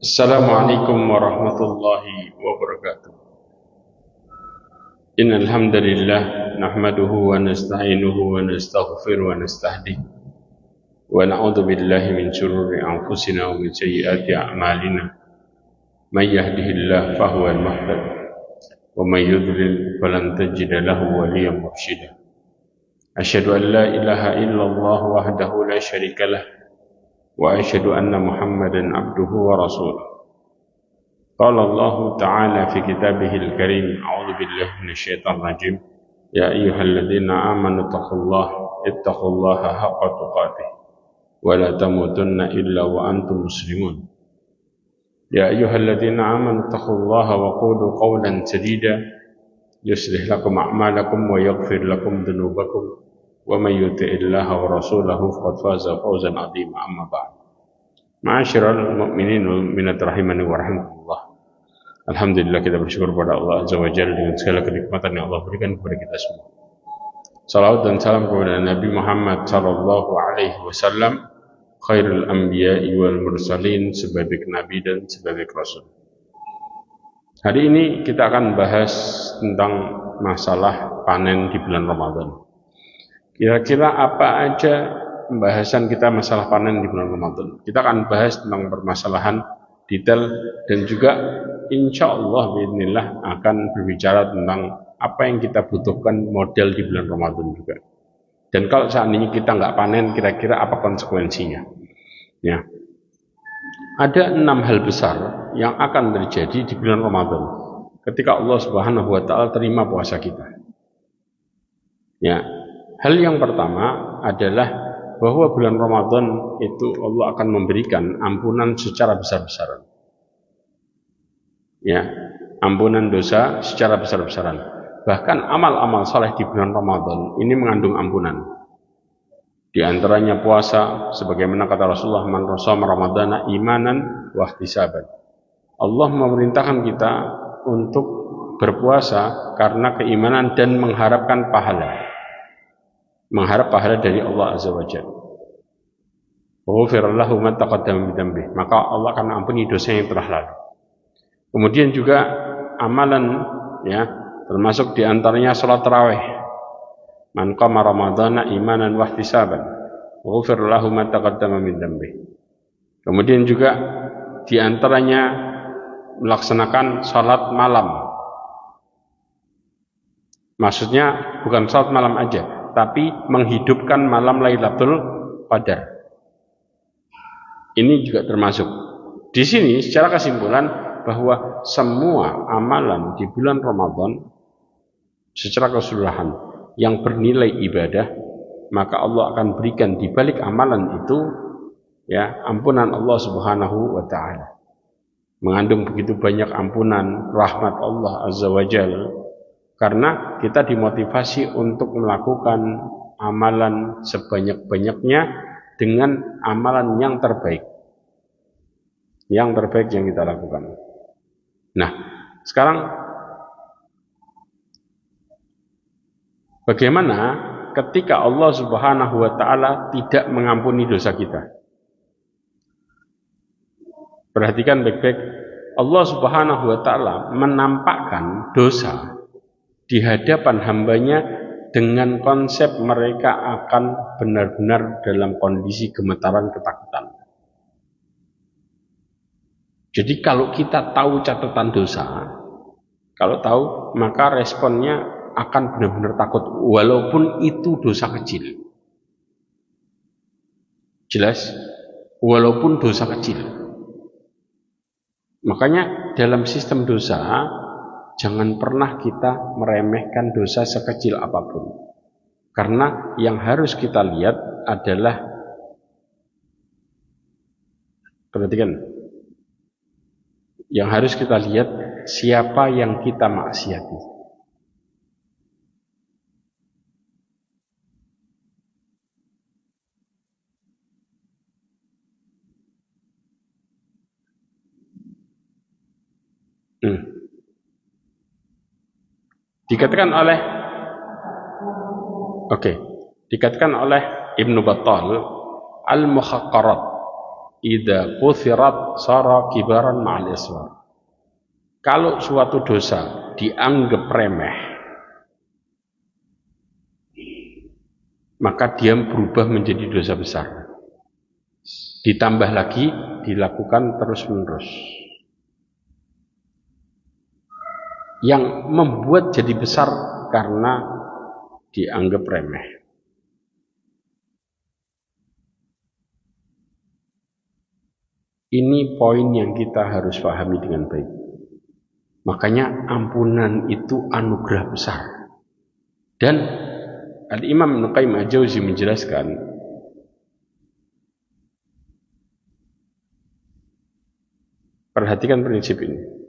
Assalamualaikum warahmatullahi wabarakatuh. Innal hamdalillah nahmaduhu wa nasta'inuhu wa nastaghfiruh wa nastahdiih wa na'udzu billahi min shururi anfusina wa min sayyiati a'malina. May yahdihillahu fahuwal muhtad wa may yudlil falan tajida lahu waliyyan mursyida. Asyhadu an la ilaha illallah wahdahu la syarika lah wa asyhadu anna Muhammadan abduhu wa rasuluh. Qala Allah Ta'ala fi kitabihil karim, a'udzu billahi minasyaitonir rajim. Ya ayyuhalladzina amanu ittaqullaha haqqa tuqatih wa la tamutunna illa wa antum muslimun. Ya ayyuhalladzina amanu ittaqullaha wa qulu qawlan sadida yuslih lakum a'malakum wa yaghfir lakum dhunubakum wa may yuti'illaha wa rasulahu faqad faza fawzan 'azima. Amma ba'd. Ma'asyiral mu'minin wal mu'minat rahimani wa rahimakumullah. Alhamdulillah, kita bersyukur kepada Allah Azza wa Jalla dengan segala kenikmatan yang Allah berikan kepada kita semua. Salawat dan salam kepada Nabi Muhammad sallallahu alaihi wasallam, khairul anbiya'i wal mursalin, sebagai nabi dan sebagai rasul. Hari ini kita akan bahas tentang masalah panen di bulan Ramadan. Kira-kira apa aja pembahasan kita masalah panen di bulan Ramadan? Kita akan bahas tentang permasalahan detail dan juga insya Allah bismillah akan berbicara tentang apa yang kita butuhkan model di bulan Ramadan juga. Dan kalau seandainya kita nggak panen, kira-kira apa konsekuensinya? Ya, ada 6 hal besar yang akan terjadi di bulan Ramadan ketika Allah Subhanahu Wa Taala terima puasa kita. Ya, hal yang pertama adalah bahwa bulan Ramadan itu Allah akan memberikan ampunan secara besar-besaran. Ya, ampunan dosa secara besar-besaran. Bahkan amal-amal saleh di bulan Ramadan ini mengandung ampunan. Di antaranya puasa, sebagaimana kata Rasulullah, man shoma ramadhana imanan wa ihtisaban. Allah memerintahkan kita untuk berpuasa karena keimanan dan mengharapkan pahala. Mengharap pahala dari Allah Azza wa Jalla. Ghufira lahu ma taqaddama min dhanbihi, maka Allah akan ampuni dosa yang telah lalu. Kemudian juga amalan, ya, termasuk diantaranya salat tarawih. Man qama ramadhana imanan wa ihtisaban, ghufira lahu ma taqaddama min dhanbihi. Kemudian juga diantaranya melaksanakan salat malam. Maksudnya bukan salat malam aja, tapi menghidupkan malam Lailatul Qadar. Ini juga termasuk. Di sini secara kesimpulan bahwa semua amalan di bulan Ramadan secara keseluruhan yang bernilai ibadah, maka Allah akan berikan di balik amalan itu, ya, ampunan Allah Subhanahu wa Ta'ala. Mengandung begitu banyak ampunan, rahmat Allah Azza wa Jalla. Karena kita dimotivasi untuk melakukan amalan sebanyak-banyaknya dengan amalan yang terbaik. Yang terbaik yang kita lakukan. Nah, sekarang bagaimana ketika Allah Subhanahu wa Ta'ala tidak mengampuni dosa kita? Perhatikan baik-baik. Allah Subhanahu wa Ta'ala menampakkan dosa di hadapan hambanya dengan konsep mereka akan benar-benar dalam kondisi gemetaran ketakutan. Jadi kalau kita tahu catatan dosa, kalau tahu, maka responnya akan benar-benar takut, walaupun itu dosa kecil. Jelas? Walaupun dosa kecil. Makanya dalam sistem dosa, jangan pernah kita meremehkan dosa sekecil apapun. Karena yang harus kita lihat adalah, perhatikan, yang harus kita lihat siapa yang kita maksiati. Dikatakan oleh Ibnu Battal, al-mukhaqqarat idza quthirat sara kibaran ma'al iswar. Kalau suatu dosa dianggap remeh, maka dia berubah menjadi dosa besar. Ditambah lagi dilakukan terus-menerus. Yang membuat jadi besar karena dianggap remeh. Ini poin yang kita harus pahami dengan baik. Makanya ampunan itu anugerah besar. Dan Al-Imam Ibnu Qayyim Al-Jauzi menjelaskan, perhatikan prinsip ini.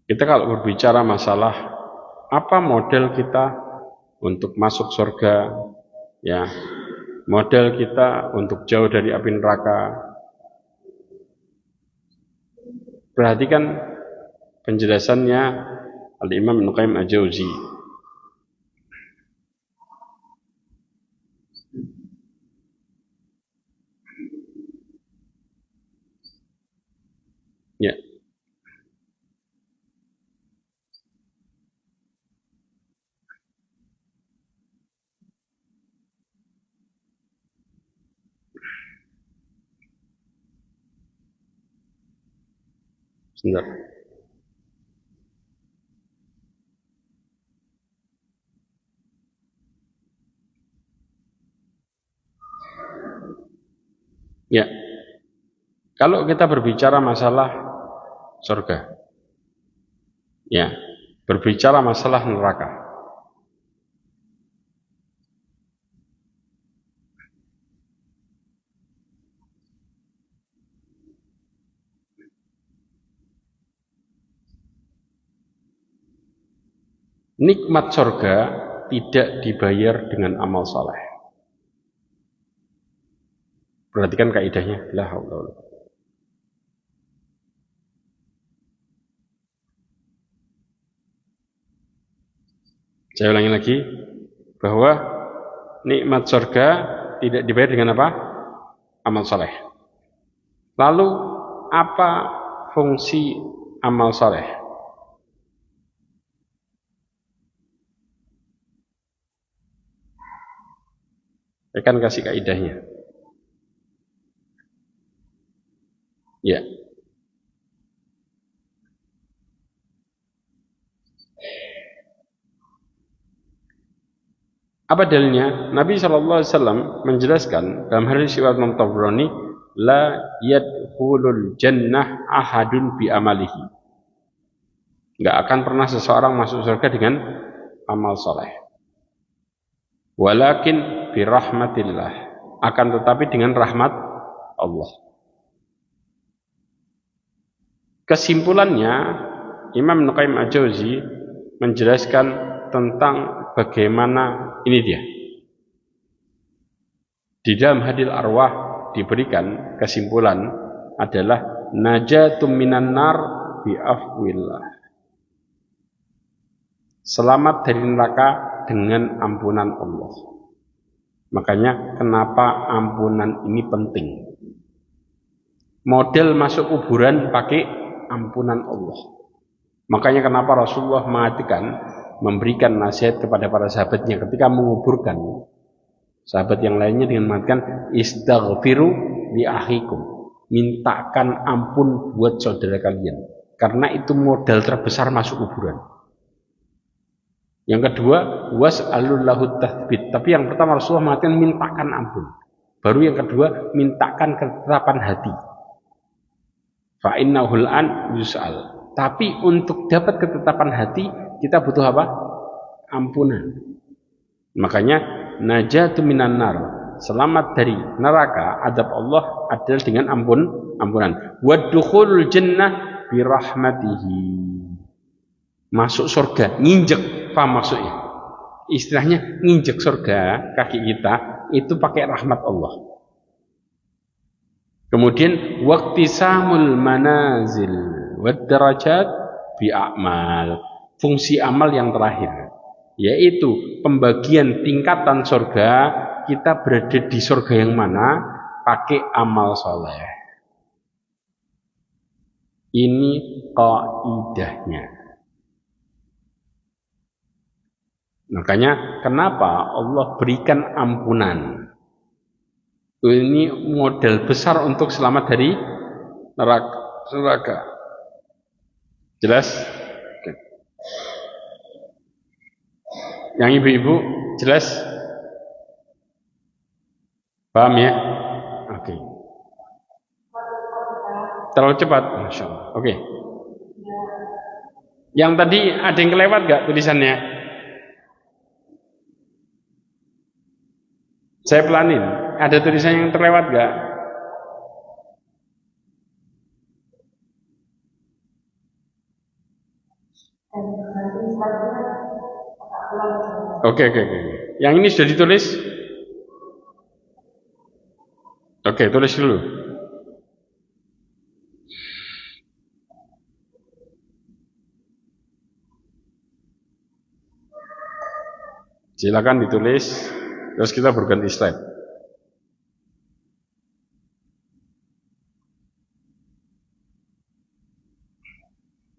Kita kalau berbicara masalah apa model kita untuk masuk surga, ya, model kita untuk jauh dari api neraka. Perhatikan penjelasannya Al-Imam Ibnu Qayyim Al-Jauzi. Ya. Sebentar. Ya. Kalau kita berbicara masalah surga, ya, berbicara masalah neraka, nikmat surga tidak dibayar dengan amal saleh. Perhatikan kaidahnya. La haula wala. Saya ulangi lagi, bahwa nikmat surga tidak dibayar dengan apa? Amal saleh. Lalu apa fungsi amal saleh? Saya akan kasih kaidahnya. Ya. Apa dalilnya? Nabi SAW menjelaskan dalam hadis riwayat Imam Tabrani, la yadkhulul jannah ahadun bi amalihi. Enggak akan pernah seseorang masuk surga dengan amal saleh. Walakin bi rahmatillah, akan tetapi dengan rahmat Allah. Kesimpulannya, Imam Ibnu Qayyim Al-Jauzi menjelaskan tentang bagaimana ini dia. Di dalam hadil arwah diberikan kesimpulan adalah najatum minan nar bi afwillah. Selamat dari neraka dengan ampunan Allah. Makanya kenapa ampunan ini penting. Model masuk kuburan pakai ampunan Allah. Makanya kenapa Rasulullah mengatakan, memberikan nasihat kepada para sahabatnya ketika menguburkan sahabat yang lainnya dengan mengatakan istaghfiru li akhikum, mintakan ampun buat saudara kalian, karena itu modal terbesar masuk kuburan. Yang kedua, was'alul lahu tathbit, tapi yang pertama Rasulullah mengatakan mintakan ampun, baru yang kedua mintakan ketetapan hati. Fa innahul an yus'al. Tapi untuk dapat ketetapan hati kita butuh apa? Ampunan. Makanya najatu minan nar, selamat dari neraka adab Allah adalah dengan ampunan. Waddukhulul jannah bi rahmatihi. Masuk surga, nginjek, paham maksudnya? istilahnya nginjek surga, kaki kita itu pakai rahmat Allah. Kemudian waqtisamul manazil wad darajat bi a'mal, fungsi amal yang terakhir, yaitu pembagian tingkatan surga. Kita berada di surga yang mana? Pakai amal soleh. Ini kaidahnya. Makanya kenapa Allah berikan ampunan? Ini modal besar untuk selamat dari neraka. Jelas? Oke. Yang ibu-ibu jelas? Paham ya? Oke. Terlalu cepat, Masya Allah. Oke. Yang tadi ada yang kelewat gak tulisannya? Saya pelanin. Ada tulisan yang terlewat gak? Oke. Yang ini sudah ditulis? Oke, tulis dulu. Silakan ditulis, terus kita berganti slide.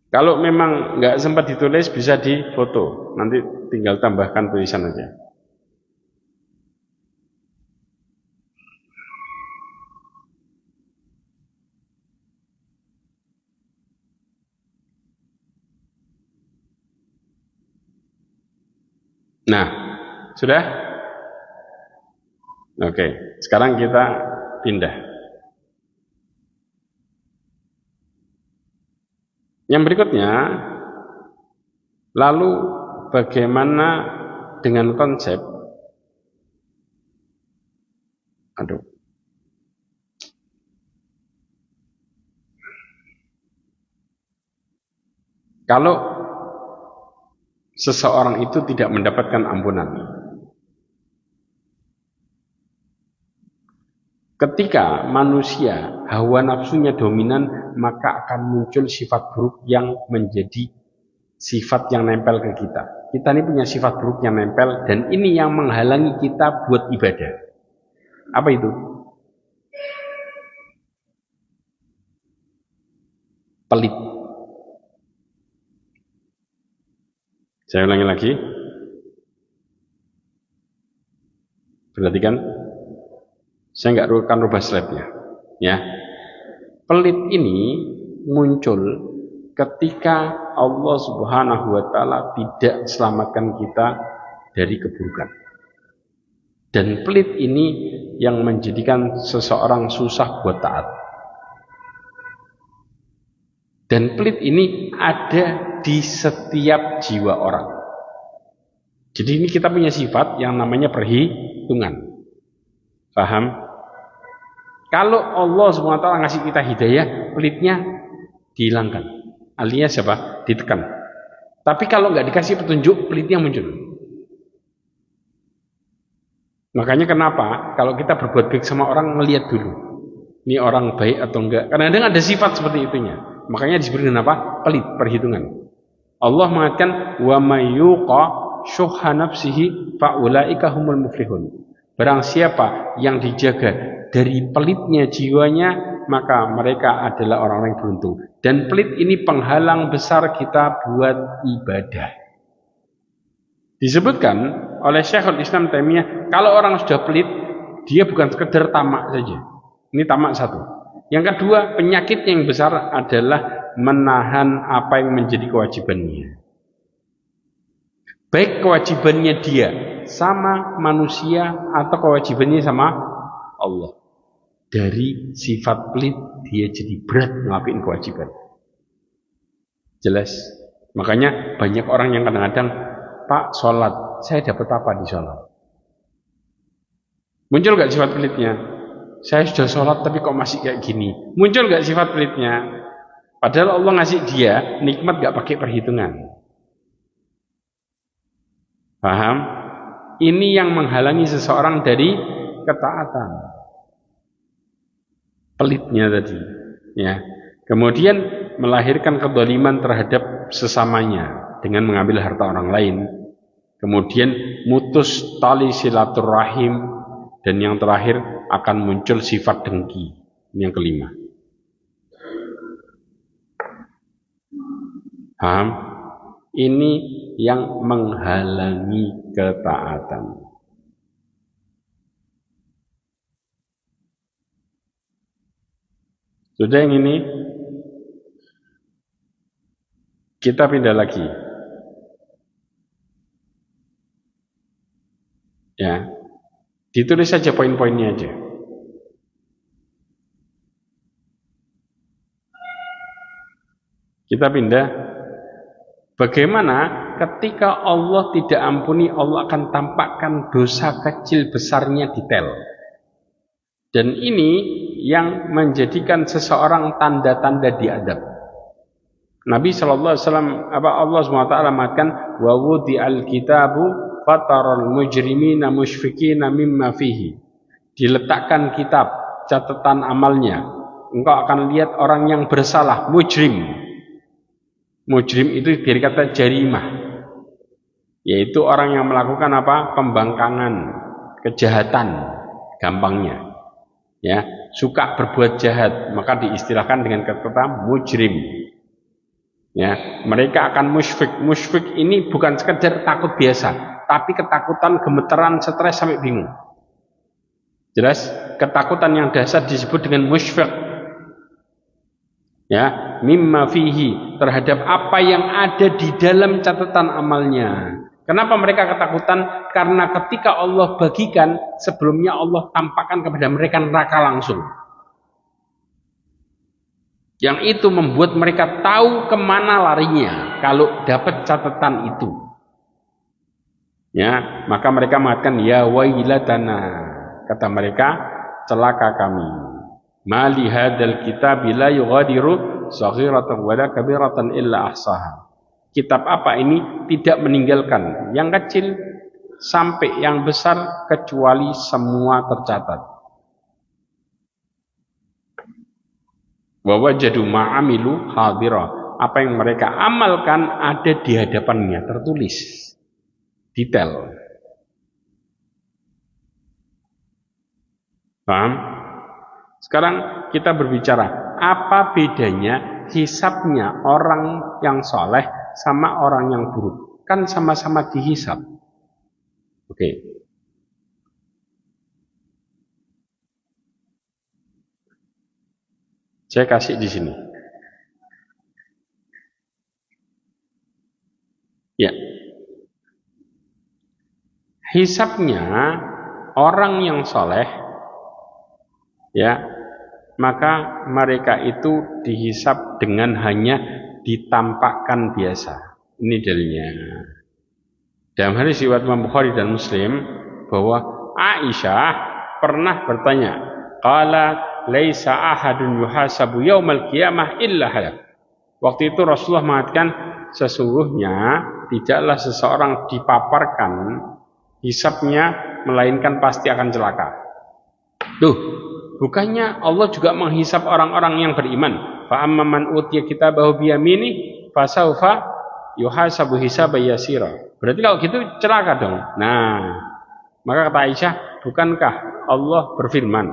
Kalau memang nggak sempat ditulis, bisa difoto. Nanti tinggal tambahkan tulisan aja. Nah, sudah? Oke, sekarang kita pindah. Yang berikutnya, lalu bagaimana dengan konsep? Kalau seseorang itu tidak mendapatkan ampunan, ketika manusia hawa nafsunya dominan, maka akan muncul sifat buruk yang menjadi sifat yang nempel ke kita. Kita ini punya sifat buruk yang nempel, dan ini yang menghalangi kita buat ibadah. Apa itu? Pelit. Saya ulangi lagi. Perhatikan. Saya nggak akan rubah slide-nya. Ya. Pelit ini muncul ketika Allah Subhanahu wa taala tidak selamatkan kita dari keburukan. Dan pelit ini yang menjadikan seseorang susah buat taat. Dan pelit ini ada di setiap jiwa orang. Jadi ini kita punya sifat yang namanya perhitungan. Paham? Kalau Allah SWT ngasih kita hidayah, pelitnya dihilangkan. Alias apa? Ditekan. Tapi kalau nggak dikasih petunjuk, pelitnya muncul. Makanya kenapa? Kalau kita berbuat baik sama orang, melihat dulu. Ini orang baik atau enggak. Kadang-kadang ada sifat seperti itunya. Makanya disebut dengan apa? Pelit, perhitungan. Allah mengatakan, wa mayyuqa syuhha nafsihi fa ulaika humul muflihun. Barang siapa yang dijaga dari pelitnya jiwanya, maka mereka adalah orang-orang yang beruntung. Dan pelit ini penghalang besar kita buat ibadah. Disebutkan oleh Syekhul Islam Taimiyah, kalau orang sudah pelit, dia bukan sekedar tamak saja. Ini tamak satu. Yang kedua, penyakit yang besar adalah menahan apa yang menjadi kewajibannya. Baik kewajibannya dia sama manusia atau kewajibannya sama Allah. Dari sifat pelit dia jadi berat ngelakuin kewajiban. Jelas? Makanya banyak orang yang kadang-kadang, Pak, sholat, saya dapat apa di sholat? Muncul gak sifat pelitnya? Saya sudah sholat tapi kok masih kayak gini. Muncul gak sifat pelitnya? Padahal Allah ngasih dia nikmat gak pakai perhitungan. Paham? Ini yang menghalangi seseorang dari ketaatan. Pelitnya tadi, ya. Kemudian melahirkan kezaliman terhadap sesamanya dengan mengambil harta orang lain. Kemudian mutus tali silaturahim, dan yang terakhir akan muncul sifat dengki. Ini yang kelima. Paham? Ini yang menghalangi ketaatan. Sudah yang ini, kita pindah lagi. Ya, ditulis saja poin-poinnya aja. Kita pindah. Bagaimana ketika Allah tidak ampuni, Allah akan tampakkan dosa kecil besarnya detail. Dan ini yang menjadikan seseorang tanda-tanda diadab. Nabi SAW, Allah SWT mengatakan, wa wudi'al kitabu fataral mujrimina musyfikina mimma fihi. Diletakkan kitab, catatan amalnya. Engkau akan lihat orang yang bersalah, mujrim. Mujrim itu dari kata jarimah, yaitu orang yang melakukan apa? Pembangkangan, kejahatan, gampangnya. Ya, suka berbuat jahat, maka diistilahkan dengan kata mujrim. Ya, mereka akan musyfik. Musyfik ini bukan sekedar takut biasa, tapi ketakutan, gemeteran, stres sampai bingung. Jelas, ketakutan yang dasar disebut dengan musyfik. Ya, mimma fihi, terhadap apa yang ada di dalam catatan amalnya. Kenapa mereka ketakutan? Karena ketika Allah bagikan, sebelumnya Allah tampakkan kepada mereka neraka langsung. Yang itu membuat mereka tahu kemana larinya kalau dapat catatan itu. Ya, maka mereka mengatakan, ya wailatana, kata mereka, celaka kami. Mali hadzal kitab la yughadiru saghiratan wala kabiratan illa ahsaha. Kitab apa ini tidak meninggalkan yang kecil sampai yang besar kecuali semua tercatat. Wa wajadu ma'amilu hadira. Apa yang mereka amalkan ada di hadapannya, tertulis detail. Paham? Sekarang kita berbicara, apa bedanya hisabnya orang yang soleh sama orang yang buruk? Kan sama-sama dihisab. Oke. Saya kasih di sini. Ya. Hisabnya orang yang soleh, ya, maka mereka itu dihisab dengan hanya ditampakkan biasa. Ini dalilnya. Dalam hadis riwayat Imam Bukhari dan Muslim bahwa Aisyah pernah bertanya, qala laisa ahadun yuhasabu yaumal qiyamah illa halak. Waktu itu Rasulullah mengatakan, sesungguhnya tidaklah seseorang dipaparkan hisabnya melainkan pasti akan celaka. Tuh, bukannya Allah juga menghisab orang-orang yang beriman. Fa amman utiya kitabahu biyamini fasaufa yuhasabu hisaban yasira. Berarti kalau gitu celaka dong. Nah, maka kata Aisyah, bukankah Allah berfirman,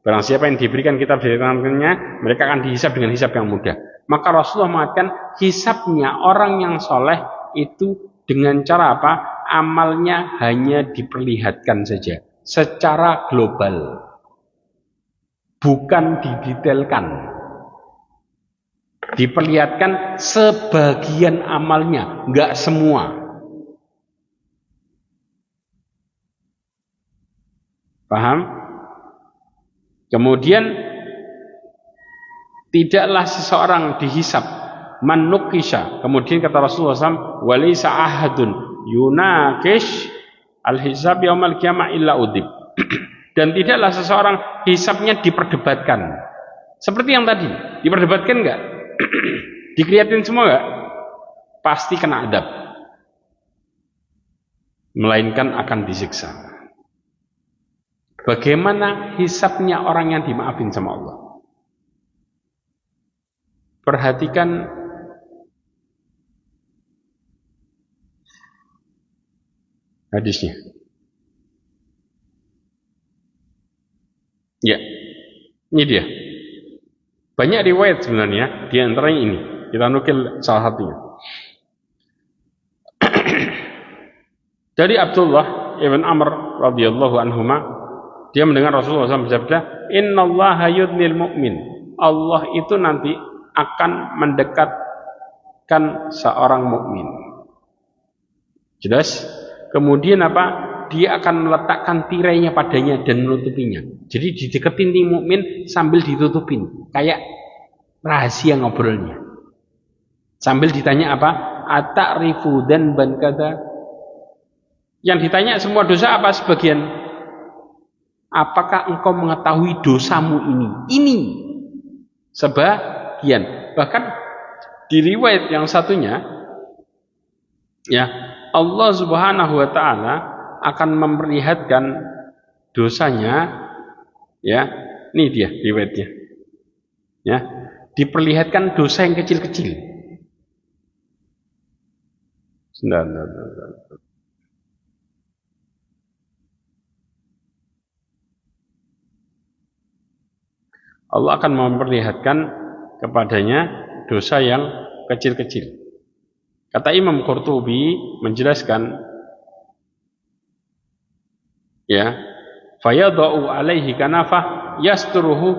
barang siapa yang diberikan kitab dari tangannya, mereka akan dihisab dengan hisab yang mudah. Maka Rasulullah mengatakan hisabnya orang yang soleh itu dengan cara apa? Amalnya hanya diperlihatkan saja secara global, bukan didetailkan. Diperlihatkan sebagian amalnya, enggak semua. Paham? Kemudian tidaklah seseorang dihisab manukisha. Kemudian kata Rasulullah SAW, walisa ahadun yunakish al-hisab yaumal qiyamah illa udib. Dan tidaklah seseorang hisabnya diperdebatkan. Seperti yang tadi, diperdebatkan enggak? Dikelihatin semua enggak? Pasti kena adab. melainkan akan disiksa. Bagaimana hisabnya orang yang dimaafin sama Allah? Perhatikan hadisnya. Ya, ini dia. Banyak riwayat sebenarnya, di antaranya ini. Kita nukil salah satunya. Dari Abdullah ibn Amr radhiyallahu anhuma, dia mendengar Rasulullah SAW bersabda, "Innallaha yudnil mu'min." Allah itu nanti akan mendekatkan seorang mukmin. Jelas? Kemudian apa? Dia akan meletakkan tirainya padanya dan menutupinya. Jadi dideketin nih mukmin sambil ditutupin, kayak rahasia ngobrolnya. Sambil ditanya apa? Ata'rifu dzanban kadza? Yang ditanya semua dosa apa sebagian? Apakah engkau mengetahui dosamu ini? Ini sebagian. Bahkan di riwayat yang satunya, ya, Allah Subhanahu wa taala akan memperlihatkan dosanya, ya. Ini dia riwayatnya. Ya, diperlihatkan dosa yang kecil-kecil. Allah akan memperlihatkan kepadanya dosa yang kecil-kecil. Kata Imam Qurtubi menjelaskan, ya, fayadau alaihi kanafah yasturuhu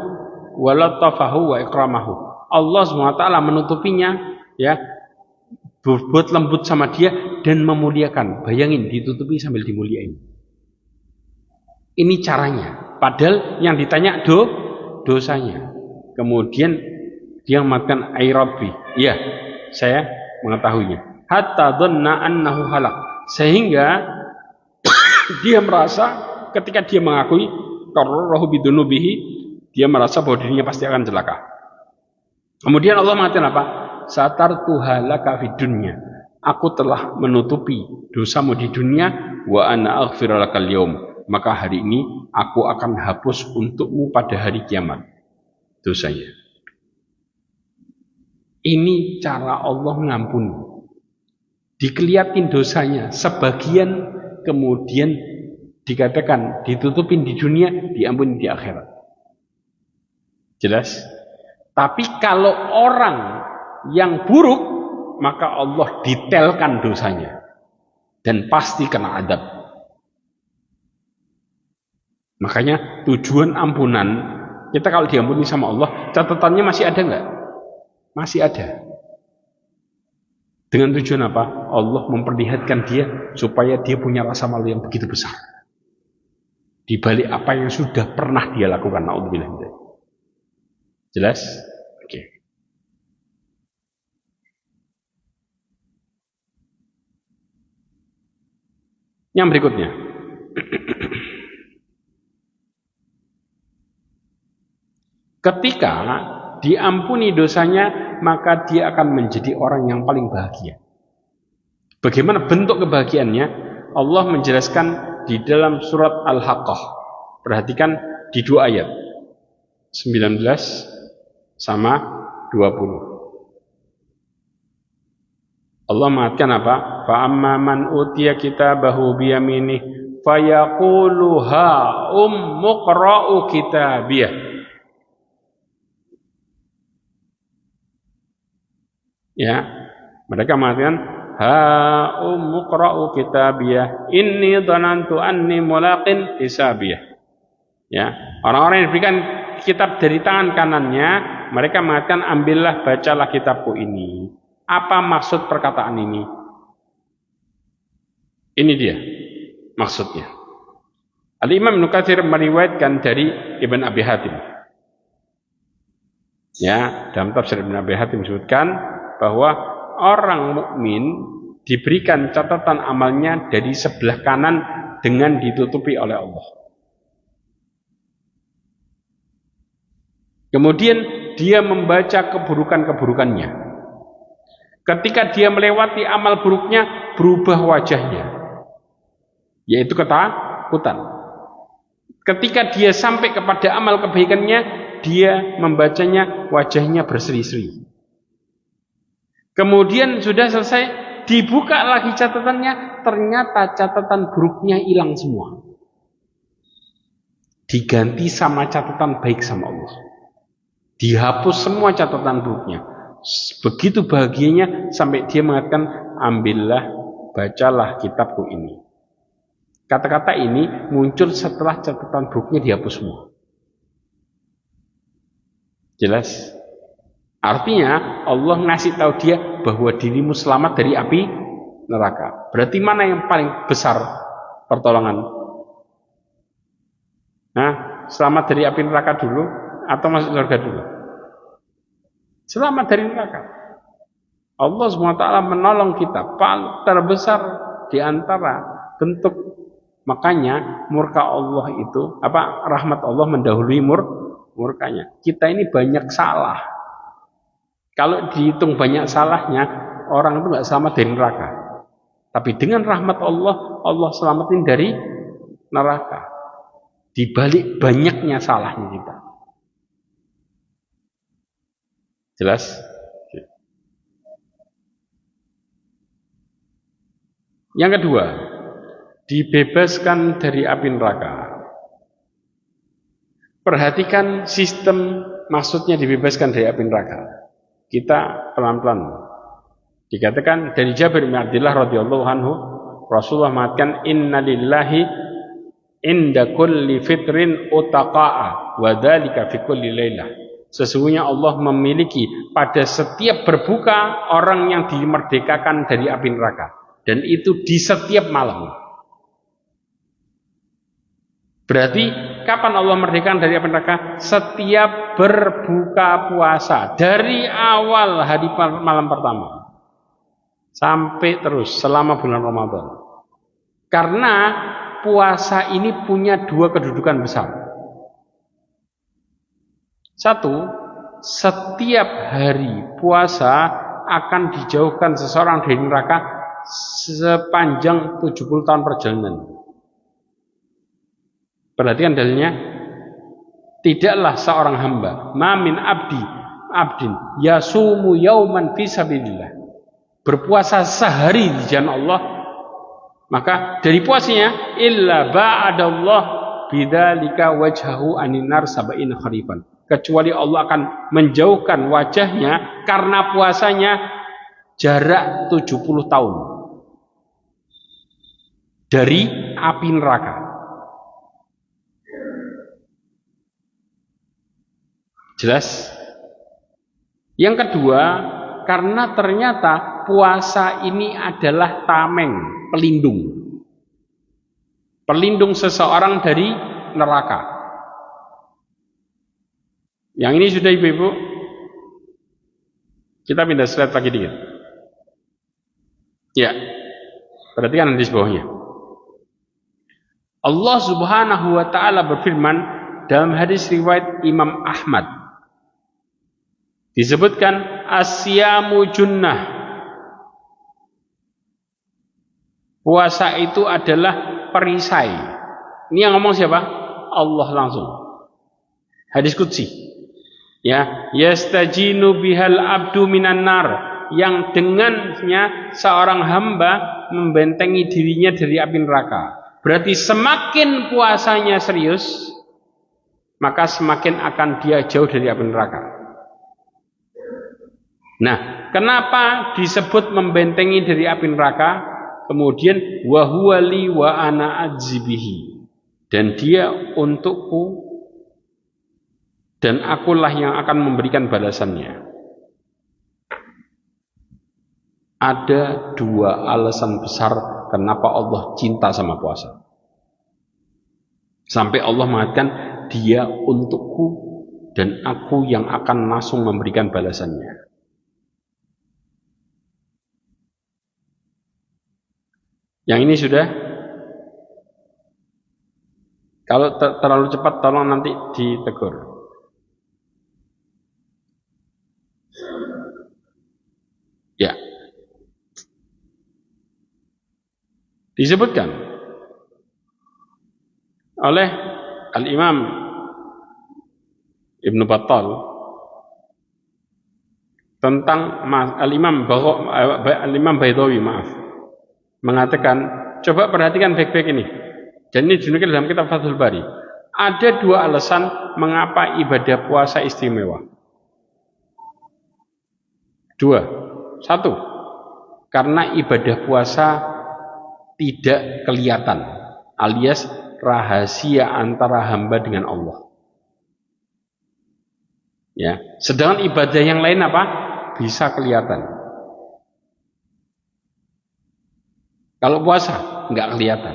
wa latafahu wa ikramahu. Allah SWT menutupinya, ya, berbuat lembut sama dia dan memuliakan. Bayangin, ditutupi sambil dimuliain. Ini caranya. Padahal yang ditanya dosanya. Kemudian dia mengatakan ai rabbi, ya, saya mengetahuinya. Hatta dhanna annahu halak, sehingga dia merasa ketika dia mengakui qarrarahu bidunubihi, dia merasa bahwa dirinya pasti akan celaka. Kemudian Allah mengatakan apa? Satartu halaka fid dunya, aku telah menutupi dosamu di dunia, wa ana aghfiru lakal yaum, maka hari ini aku akan hapus untukmu pada hari kiamat dosanya. Ini cara Allah ngampuni. Dikeliatin dosanya sebagian, kemudian dikatakan ditutupin di dunia, diampuni di akhirat. Jelas? Tapi kalau orang yang buruk, maka Allah detailkan dosanya dan pasti kena adab. Makanya tujuan ampunan kita kalau diampuni sama Allah, catatannya masih ada enggak? Masih ada. Dengan tujuan apa? Allah memperlihatkan dia supaya dia punya rasa malu yang begitu besar di balik apa yang sudah pernah dia lakukan. Naudzubillah. Jelas? Oke. Yang berikutnya. Ketika diampuni dosanya, maka dia akan menjadi orang yang paling bahagia. Bagaimana bentuk kebahagiaannya? Allah menjelaskan di dalam surat Al-Haqqah. Perhatikan di 2 ayat 19 sama 20. Allah mengatakan apa? Fa amma man utiya kitabahu biyaminih fayaqulu ha muqra'u kitabiyah. Ya, mereka mengatakan ha muqra'u kitabiyah inni dhanantu anni mulaqin hisabiyah. Ya, orang-orang yang diberikan kitab dari tangan kanannya, mereka mengatakan ambillah, bacalah kitabku ini. Apa maksud perkataan ini? Ini dia maksudnya. Al-Imam Ibnu Katsir meriwayatkan dari Ibn Abi Hatim. Ya, dalam tafsir Ibn Abi Hatim disebutkan bahwa orang mukmin diberikan catatan amalnya dari sebelah kanan dengan ditutupi oleh Allah. Kemudian dia membaca keburukan-keburukannya. Ketika dia melewati amal buruknya, berubah wajahnya. yaitu ketakutan. Ketika dia sampai kepada amal kebaikannya, dia membacanya wajahnya berseri-seri. Kemudian sudah selesai, dibuka lagi catatannya, ternyata catatan buruknya hilang semua. Diganti sama catatan baik sama Allah. Dihapus semua catatan buruknya. Begitu bahagianya sampai dia mengatakan, ambillah, bacalah kitabku ini. Kata-kata ini muncul setelah catatan buruknya dihapus semua. Jelas? Artinya Allah ngasih tahu dia bahwa dirimu selamat dari api neraka. Berarti mana yang paling besar pertolongan? Selamat dari api neraka dulu atau masuk surga dulu? Selamat dari neraka. Allah SWT menolong kita. Paling terbesar di antara bentuk, makanya murka Allah itu, rahmat Allah mendahului murkanya. Kita ini banyak salah. Kalau dihitung banyak salahnya, orang itu nggak selamat dari neraka. Tapi dengan rahmat Allah, Allah selamatin dari neraka. Di balik banyaknya salahnya kita. Jelas? Yang kedua, dibebaskan dari api neraka. Perhatikan sistem maksudnya dibebaskan dari api neraka. Kita pelan-pelan. Dikatakan dari Jabir bin Abdullah radhiyallahu anhu, Rasulullah mengatakan, inna lillahi inda kulli fitrin utaqa'a wa dzalika fi kulli lailah. Sesungguhnya Allah memiliki pada setiap berbuka orang yang dimerdekakan dari api neraka, dan itu di setiap malam. Berarti kapan Allah merdekakan dari api neraka? Setiap berbuka puasa dari awal hari malam pertama sampai terus selama bulan Ramadan. Karena puasa ini punya dua kedudukan besar. Satu, setiap hari puasa akan dijauhkan seseorang dari neraka sepanjang 70 tahun perjalanan. Perhatikan dalilnya. Tidaklah seorang hamba, ma min abdin yasumu yauman fi sabilillah, berpuasa sehari di jalan Allah, maka dari puasanya illa ba'adallah bidzalika wajhahu aninar sab'ina kharifan, kecuali Allah akan menjauhkan wajahnya karena puasanya jarak 70 tahun dari api neraka. Jelas? Yang kedua, karena ternyata puasa ini adalah tameng, pelindung. Pelindung seseorang dari neraka. Yang ini sudah Ibu-ibu. Kita pindah slide lagi dikit. Ya. Perhatikan di bawahnya. Allah Subhanahu wa taala berfirman dalam hadis riwayat Imam Ahmad. Disebutkan asyamu junnah. Puasa itu adalah perisai. Ini yang ngomong siapa? Allah langsung. Hadis qudsi. Ya, yastajinu bihal abdu minan nar, yang dengannya seorang hamba membentengi dirinya dari api neraka. Berarti semakin puasanya serius, maka semakin akan dia jauh dari api neraka. Nah, kenapa disebut membentengi dari api neraka? Kemudian wa huwa li wa ana adzibihi, dan dia untukku dan akulah yang akan memberikan balasannya. Ada dua alasan besar kenapa Allah cinta sama puasa. Sampai Allah mengatakan dia untukku dan aku yang akan langsung memberikan balasannya. Yang ini sudah. Kalau terlalu cepat tolong nanti ditegur. Ya. Disebutkan oleh Al-Imam Ibn Battal tentang Al-Imam Baidawi mengatakan, coba perhatikan baik-baik ini. Dan ini dinukil dalam kitab Fathul Bari. Ada dua alasan mengapa ibadah puasa istimewa. Dua. Satu, karena ibadah puasa tidak kelihatan, alias rahasia antara hamba dengan Allah. Ya, sedangkan ibadah yang lain apa? Bisa kelihatan. Kalau puasa nggak kelihatan.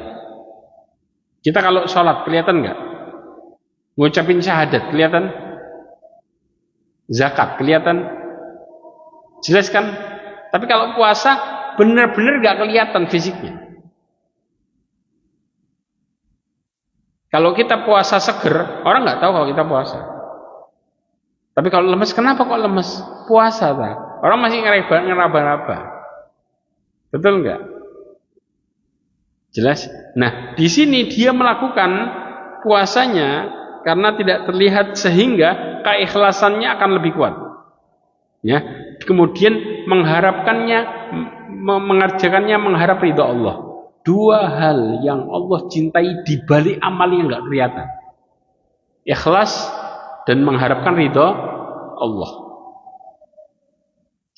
Kita kalau sholat kelihatan nggak? Ngucapin syahadat kelihatan? Zakat kelihatan? Jelas kan? Tapi kalau puasa benar-benar nggak kelihatan fisiknya. Kalau kita puasa seger, orang nggak tahu kalau kita puasa. Tapi kalau lemes, kenapa kok lemes? Puasa, tak? Orang masih ngeraba-raba. Betul nggak? Jelas? Nah, di sini dia melakukan puasanya karena tidak terlihat sehingga keikhlasannya akan lebih kuat. Ya, kemudian mengerjakannya mengharap ridha Allah. Dua hal yang Allah cintai di balik amal yang nggak kelihatan. Ikhlas dan mengharapkan ridha Allah.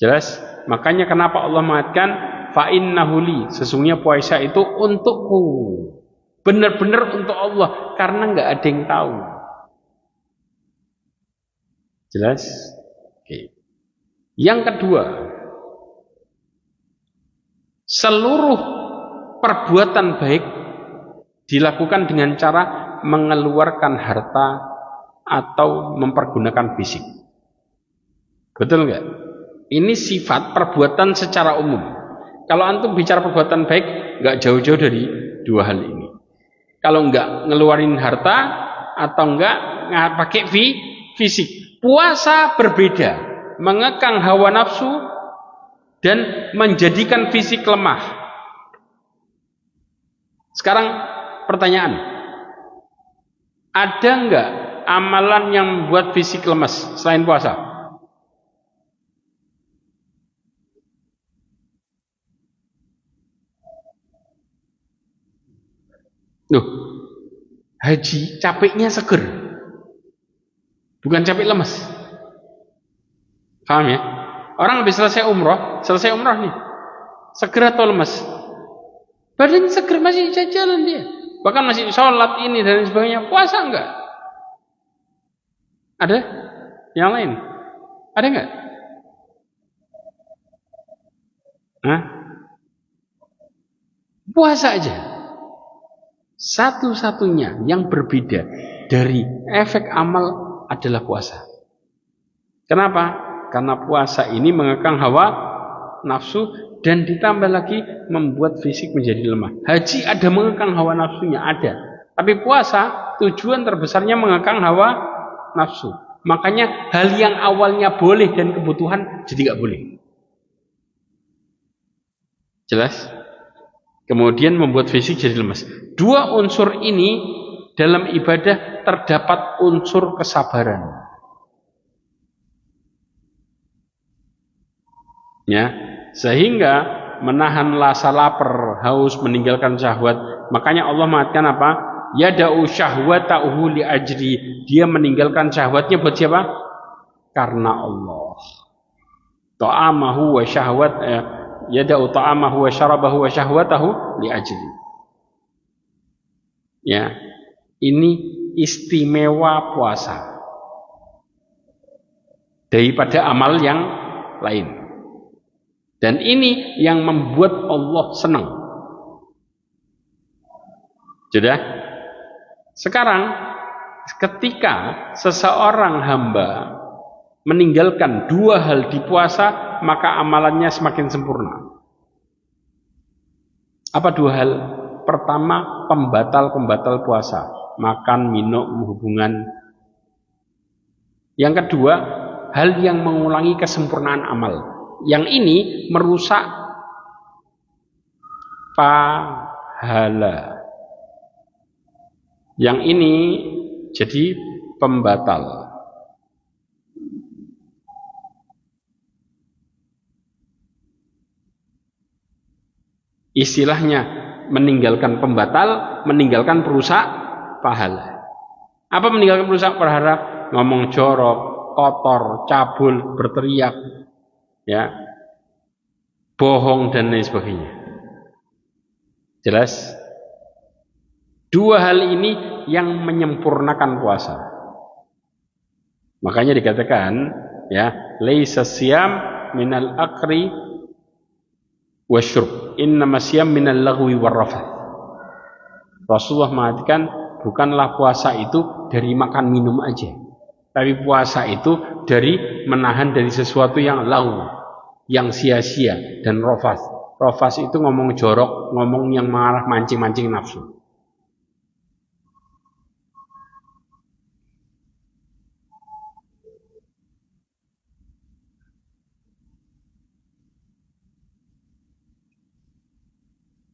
Jelas? Makanya kenapa Allah mengatakan fa innahu li, sesungguhnya puasa itu untukku, benar-benar untuk Allah, karena nggak ada yang tahu. Jelas? Oke. Yang kedua, seluruh perbuatan baik dilakukan dengan cara mengeluarkan harta atau mempergunakan fisik. Betul nggak? Ini sifat perbuatan secara umum. Kalau antum bicara perbuatan baik, nggak jauh-jauh dari dua hal ini. Kalau nggak ngeluarin harta atau nggak pakai fisik. Puasa berbeda, mengekang hawa nafsu dan menjadikan fisik lemah. Sekarang pertanyaan, ada nggak amalan yang membuat fisik lemas selain puasa? Loh, haji capeknya seger, bukan capek lemas. Paham ya? Orang habis selesai umroh nih, seger atau lemas? Badannya seger, masih jalan dia, bahkan masih sholat ini dan sebagainya. Puasa enggak? Ada? Yang lain? Ada enggak? Hah? Puasa aja. Satu-satunya yang berbeda dari efek amal adalah puasa. Kenapa? Karena puasa ini mengekang hawa nafsu dan ditambah lagi membuat fisik menjadi lemah. Haji ada mengekang hawa nafsunya, ada. Tapi puasa tujuan terbesarnya mengekang hawa nafsu. Makanya hal yang awalnya boleh dan kebutuhan jadi gak boleh. Jelas? Kemudian membuat fisik jadi lemas. Dua unsur ini dalam ibadah terdapat unsur kesabaran. Ya, sehingga menahan rasa lapar, haus, meninggalkan syahwat. Makanya Allah mengatakan apa? Yada'u syahwatahu li ajri. Dia meninggalkan syahwatnya buat siapa? Karena Allah. Ta'amahu wa syahwat yada'u ta'amahu wa syarabahu wa syahwatahu li ajli. Ya, ini istimewa puasa daripada amal yang lain. Dan ini yang membuat Allah senang. Sudah? Sekarang ketika seseorang hamba meninggalkan dua hal di puasa, maka amalannya semakin sempurna. Apa dua hal? Pertama, pembatal-pembatal puasa, makan, minum, hubungan. Yang kedua, hal yang mengulangi kesempurnaan amal. Yang ini merusak pahala. Yang ini jadi pembatal. Istilahnya meninggalkan pembatal, meninggalkan perusak pahala. Apa meninggalkan perusak pahala? Ngomong jorok, kotor, cabul, berteriak, ya, bohong dan lain sebagainya. Jelas? Dua hal ini yang menyempurnakan puasa. Makanya dikatakan, ya, laisa siyam minal akri wasyurb, innama siyam minal lagwi warrafath. Rasulullah mengatakan bukanlah puasa itu dari makan minum aja, tapi puasa itu dari menahan dari sesuatu yang lagu, yang sia-sia, dan rofas. Rofas itu ngomong jorok, ngomong yang marah, mancing-mancing nafsu.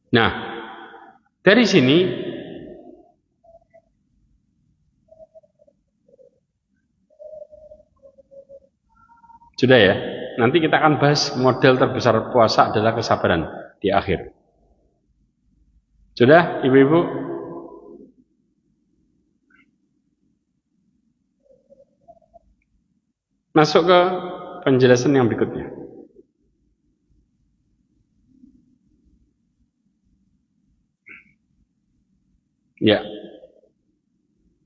Nah, dari sini sudah ya. Nanti kita akan bahas model terbesar puasa adalah kesabaran di akhir. Sudah, ibu-ibu? Masuk ke penjelasan yang berikutnya. Ya.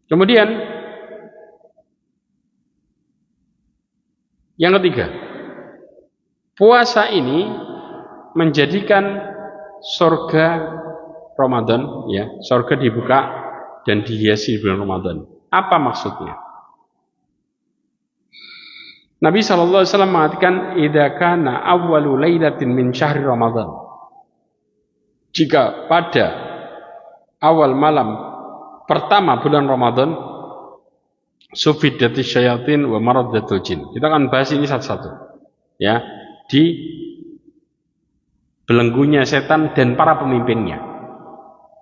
Kemudian yang ketiga, puasa ini menjadikan surga Ramadan, ya, surga dibuka dan dihiasi bulan Ramadan. Apa maksudnya? Nabi SAW mengatakan, "Idza kana awwalu lailatin min syahri Ramadan." Jika pada awal malam pertama bulan Ramadan, sufiddati syayatin wa maradatul jin. Kita akan bahas ini satu-satu. Ya, di belenggunya setan dan para pemimpinnya.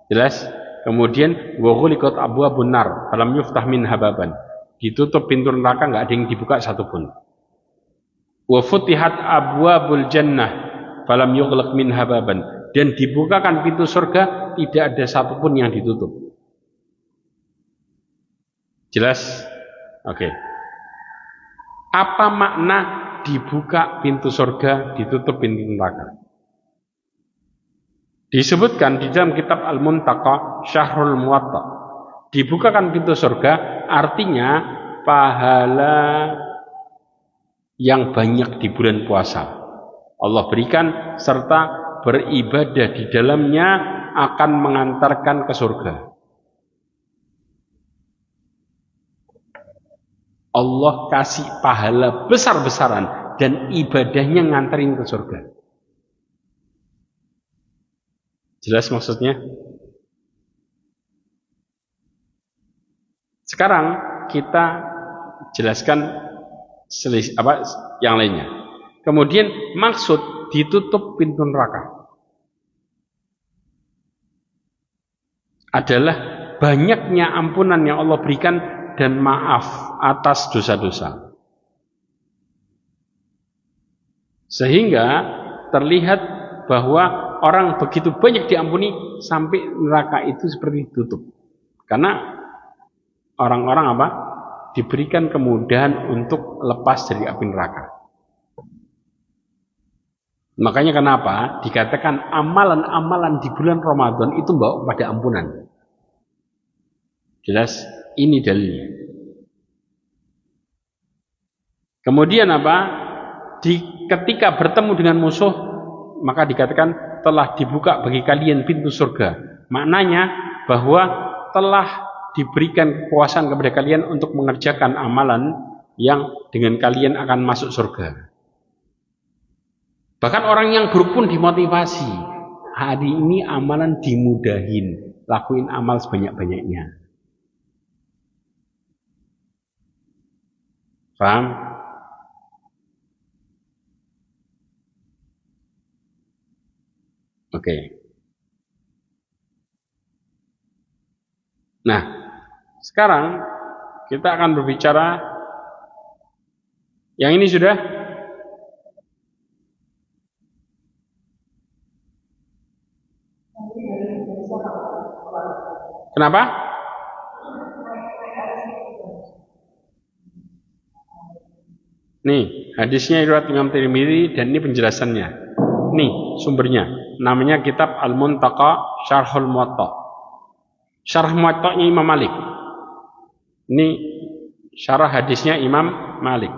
Jelas? Kemudian wa ghuliqat abwabun nar, falam yuftah minha baban. Ditutup pintu neraka, enggak ada yang dibuka satupun. Wa futihat abwabul jannah, falam yughlaq minha baban. Dan dibukakan pintu surga, tidak ada satupun yang ditutup. Jelas? Oke. Apa makna dibuka pintu surga, ditutup pintu neraka? Disebutkan di dalam kitab Al-Muntaqa Syahrul Muwatta. Dibukakan pintu surga artinya pahala yang banyak di bulan puasa Allah berikan, serta beribadah di dalamnya akan mengantarkan ke surga. Allah kasih pahala besar-besaran dan ibadahnya nganterin ke surga. Jelas maksudnya? Sekarang kita jelaskan yang lainnya. Kemudian maksud ditutup pintu neraka adalah banyaknya ampunan yang Allah berikan dan maaf atas dosa-dosa. Sehingga terlihat bahwa orang begitu banyak diampuni sampai neraka itu seperti ditutup. Karena orang-orang apa? Diberikan kemudahan untuk lepas dari api neraka. Makanya kenapa dikatakan amalan-amalan di bulan Ramadan itu membawa kepada ampunan. Jelas, ini dalilnya. Kemudian apa? Ketika bertemu dengan musuh, maka dikatakan telah dibuka bagi kalian pintu surga. Maknanya bahwa telah diberikan kekuasaan kepada kalian untuk mengerjakan amalan yang dengan kalian akan masuk surga. Bahkan orang yang buruk pun dimotivasi. Hari ini amalan dimudahin, lakuin amal sebanyak-banyaknya. Paham? Oke. Nah, Sekarang kita akan berbicara yang ini sudah. Kenapa? Nih, hadisnya riwayat Imam Tirmidzi dan ini penjelasannya. Nih, sumbernya. Namanya kitab Al-Muntaqa Syarhul Muwatta. Syarh Muwatta'nya Imam Malik. Ini syarah hadisnya Imam Malik.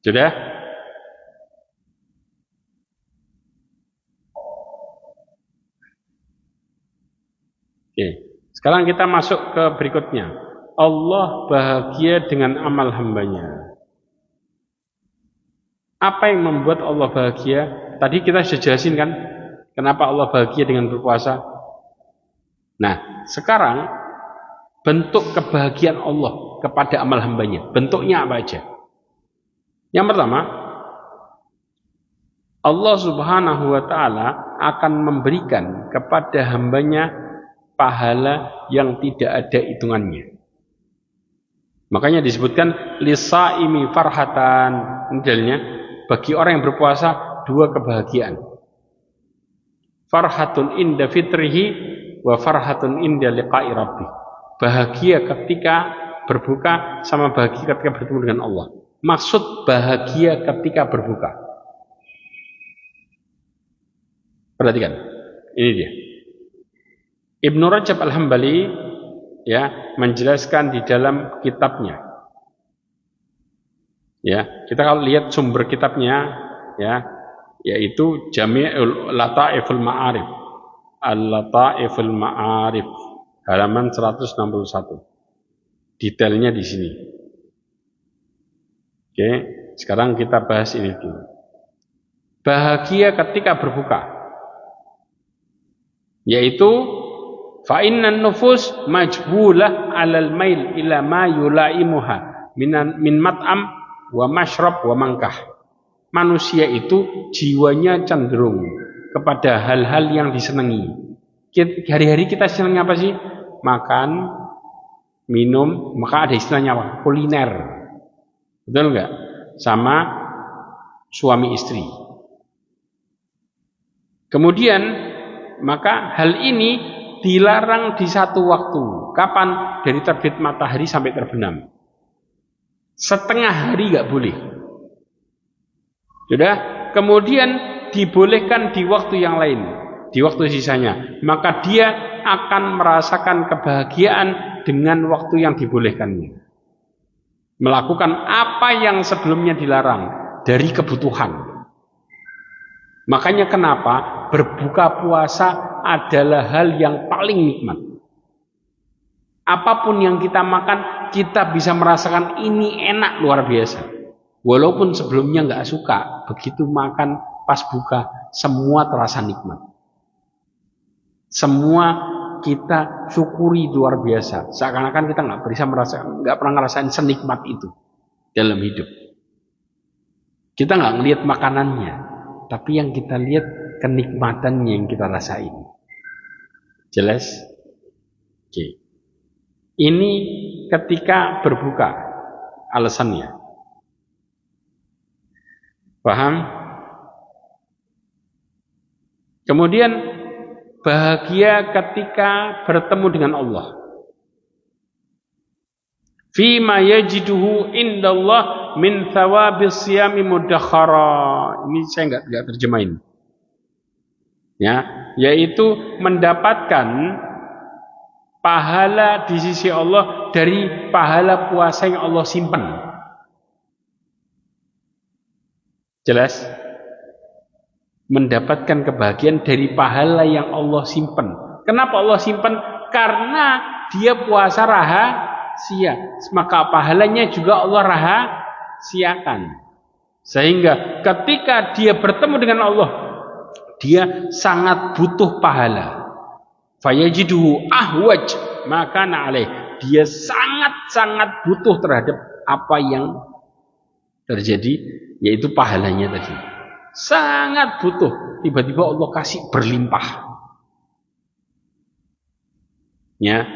Sudah? Oke. Sekarang kita masuk ke berikutnya. Allah bahagia dengan amal hambanya. Apa yang membuat Allah bahagia? Tadi kita sudah jelasin kan, kenapa Allah bahagia dengan berpuasa. Nah, sekarang bentuk kebahagiaan Allah kepada amal hambanya. Bentuknya apa aja? Yang pertama, Allah Subhanahu wa Ta'ala akan memberikan kepada hambanya pahala yang tidak ada hitungannya. Makanya disebutkan lisaimi farhatan. Dalilnya, bagi orang yang berpuasa dua kebahagiaan. Farhatun inda fitrihi wa farhatun inda liqa'i rabbi. Bahagia ketika berbuka sama bahagia ketika bertemu dengan Allah. Maksud bahagia ketika berbuka. Perhatikan, ini dia. Ibnu Rajab Al-Hambali menjelaskan di dalam kitabnya. Ya, kita kalau lihat sumber kitabnya yaitu Jami'ul Lataiful Ma'arif. Al-Lataiful Ma'arif halaman 161. Detailnya di sini. Oke, sekarang kita bahas ini dulu. Bahagia ketika berbuka, yaitu fa innan nufus majbulah 'alal mail ila ma yulaimuha min mat'am wa mashrab wa mangkah. Manusia itu jiwanya cenderung kepada hal-hal yang disenangi. Hari-hari kita senang apa sih? Makan, minum, maka ada istilahnya apa? Kuliner. Betul enggak? Sama suami istri. Kemudian maka hal ini dilarang di satu waktu. Kapan? Dari terbit matahari sampai terbenam. Setengah hari enggak boleh. Sudah? Kemudian dibolehkan di waktu yang lain, di waktu sisanya. Maka dia akan merasakan kebahagiaan dengan waktu yang dibolehkannya. Melakukan apa yang sebelumnya dilarang dari kebutuhan. Makanya kenapa berbuka puasa adalah hal yang paling nikmat. Apapun yang kita makan, kita bisa merasakan ini enak luar biasa. Walaupun sebelumnya nggak suka, begitu makan pas buka, semua terasa nikmat. Semua kita syukuri luar biasa. Seakan-akan kita nggak pernah ngerasain senikmat itu dalam hidup. Kita nggak ngelihat makanannya, tapi yang kita lihat kenikmatannya yang kita rasain. Jelas? Oke. Ini ketika berbuka alasannya. Paham? Kemudian bahagia ketika bertemu dengan Allah. Fima yajiduhu indallah min thawabis siyami mudakhara. Ini saya enggak terjemahin. Ya, yaitu mendapatkan pahala di sisi Allah dari pahala puasa yang Allah simpan. Jelas? Mendapatkan kebahagiaan dari pahala yang Allah simpan. Kenapa Allah simpan? Karena dia puasa rahasia. Maka pahalanya juga Allah rahasiakan. Sehingga ketika dia bertemu dengan Allah, dia sangat butuh pahala. Fayajiduhu ahwaj maka na'alaih. Dia sangat-sangat butuh terhadap apa yang terjadi, yaitu pahalanya tadi. Sangat butuh. Tiba-tiba Allah kasih berlimpah. Ya.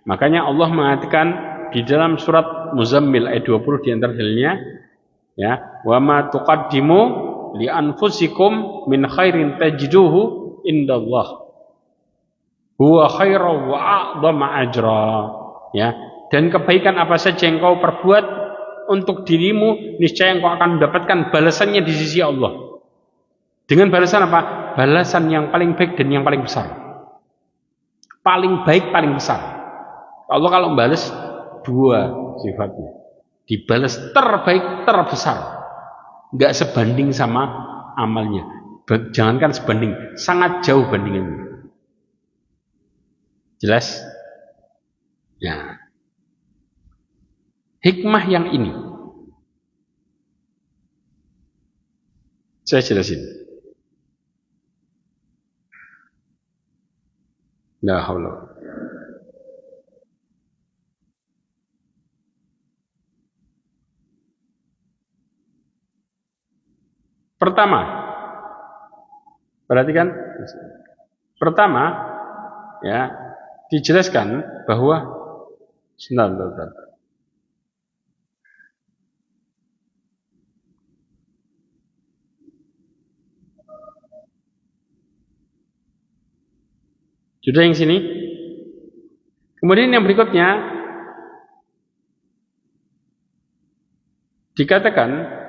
Makanya Allah mengatakan di dalam surat Muzammil ayat 20 di antara dalilnya, ya, wa ma tuqaddimu li anfusikum min khairin tajiduhu indallah huwa khairan wa a'dhama ajra. Ya, dan kebaikan apa saja yang kau perbuat untuk dirimu, niscaya engkau akan mendapatkan balasannya di sisi Allah. Dengan balasan apa? Balasan yang paling baik dan yang paling besar. Paling baik, paling besar. Allah kalau membalas dua sifatnya. Dibalas terbaik, terbesar. Enggak sebanding sama amalnya. Jangankan sebanding, sangat jauh bandingannya. Jelas? Ya. Hikmah yang ini saya jelasin. La haula. Pertama, perhatikan. Pertama, ya, dijelaskan bahwa sebentar. Sudah yang sini. Kemudian yang berikutnya dikatakan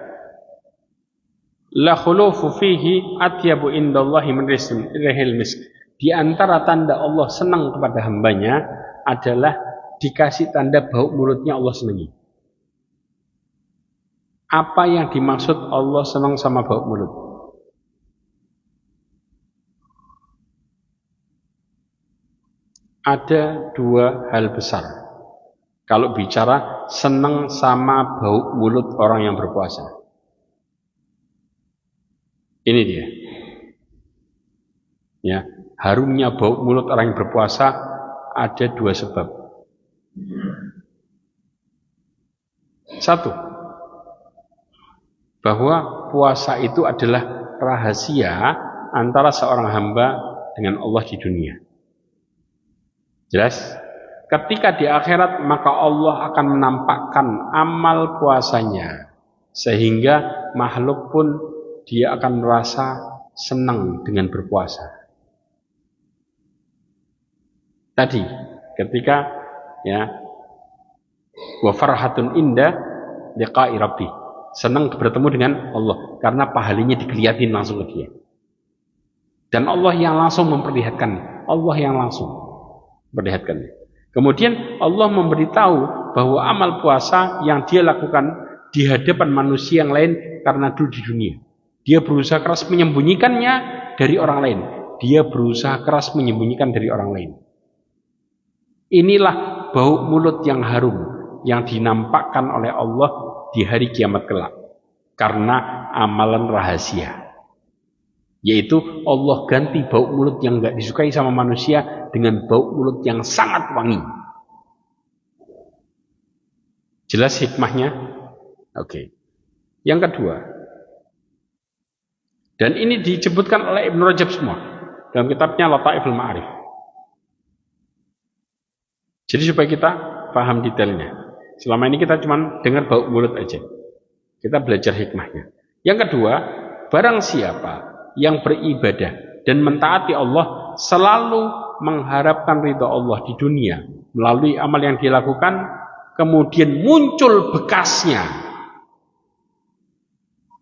la khulufu fihi atyabu indallahi min rihil misk. Di antara tanda Allah senang kepada hambanya adalah dikasih tanda bau mulutnya Allah senangi. Apa yang dimaksud Allah senang sama bau mulut? Ada dua hal besar. Kalau bicara senang sama bau mulut orang yang berpuasa. Ini dia. Ya, harumnya bau mulut orang yang berpuasa ada dua sebab. Satu, bahwa puasa itu adalah rahasia antara seorang hamba dengan Allah di dunia. Jelas? Ketika di akhirat maka Allah akan menampakkan amal puasanya sehingga makhluk pun dia akan merasa senang dengan berpuasa. Tadi ketika ya wa farhatun inda liqa'i rabbi, senang bertemu dengan Allah karena pahalanya dikelihatin langsung ke dia. Dan Allah yang langsung memperlihatkan, Allah yang langsung perlihatkan. Kemudian Allah memberitahu bahwa amal puasa yang dia lakukan di hadapan manusia yang lain karena dulu di dunia dia berusaha keras menyembunyikannya dari orang lain. Dia berusaha keras menyembunyikan dari orang lain. Inilah bau mulut yang harum yang dinampakkan oleh Allah di hari kiamat kelak karena amalan rahasia. Yaitu Allah ganti bau mulut yang enggak disukai sama manusia dengan bau mulut yang sangat wangi. Jelas hikmahnya? Oke. Yang kedua, dan ini disebutkan oleh Ibnu Rajab semua dalam kitabnya Lataiful Ma'arif. Jadi supaya kita paham detailnya. Selama ini kita cuma dengar bau mulut aja. Kita belajar hikmahnya. Yang kedua, barang siapa yang beribadah dan mentaati Allah selalu mengharapkan ridha Allah di dunia melalui amal yang dilakukan, kemudian muncul bekasnya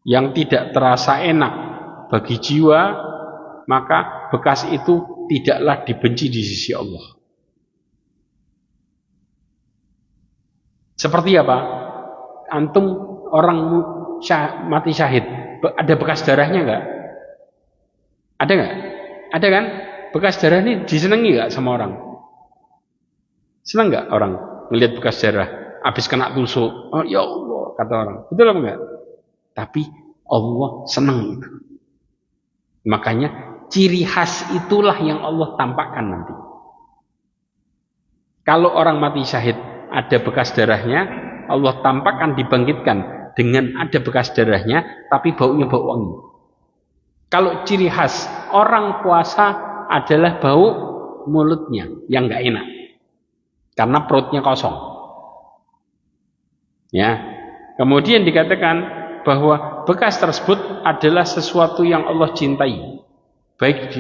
yang tidak terasa enak bagi jiwa, maka bekas itu tidaklah dibenci di sisi Allah. Seperti apa? Antum orang mati syahid, ada bekas darahnya enggak? Ada nggak? Ada kan? Bekas darah ini disenangi nggak sama orang? Senang nggak orang melihat bekas darah? Habis kena tusuk, oh ya Allah, kata orang. Betul apa enggak? Tapi Allah senang itu. Makanya ciri khas itulah yang Allah tampakkan nanti. Kalau orang mati syahid ada bekas darahnya, Allah tampakkan dibangkitkan dengan ada bekas darahnya, tapi baunya bau wangi. Kalau ciri khas orang puasa adalah bau mulutnya yang nggak enak. karena perutnya kosong. Ya. Kemudian dikatakan bahwa bekas tersebut adalah sesuatu yang Allah cintai, baik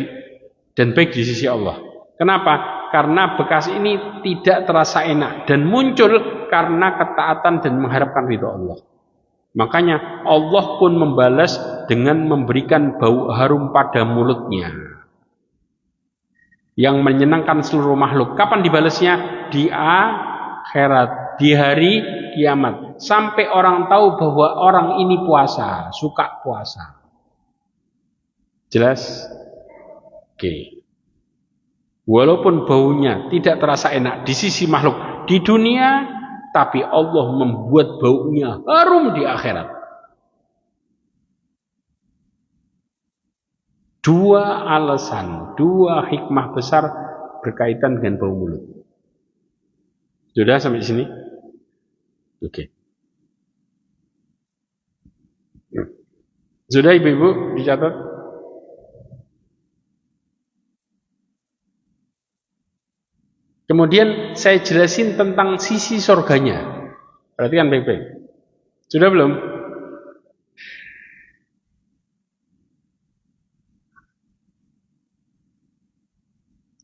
di sisi Allah. Kenapa? Karena bekas ini tidak terasa enak dan muncul karena ketaatan dan mengharapkan ridha Allah. Makanya Allah pun membalas dengan memberikan bau harum pada mulutnya yang menyenangkan seluruh makhluk. Kapan dibalasnya? Di akhirat, di hari kiamat, sampai orang tahu bahwa orang ini puasa, suka puasa. Jelas? Oke. Walaupun baunya tidak terasa enak di sisi makhluk di dunia, tapi Allah membuat baunya harum di akhirat. Dua alasan, dua hikmah besar berkaitan dengan bau mulut. Sudah sampai sini? Oke. Sudah ibu-ibu dicatat? Kemudian saya jelasin tentang sisi surganya. Perhatikan baik-baik. Sudah belum?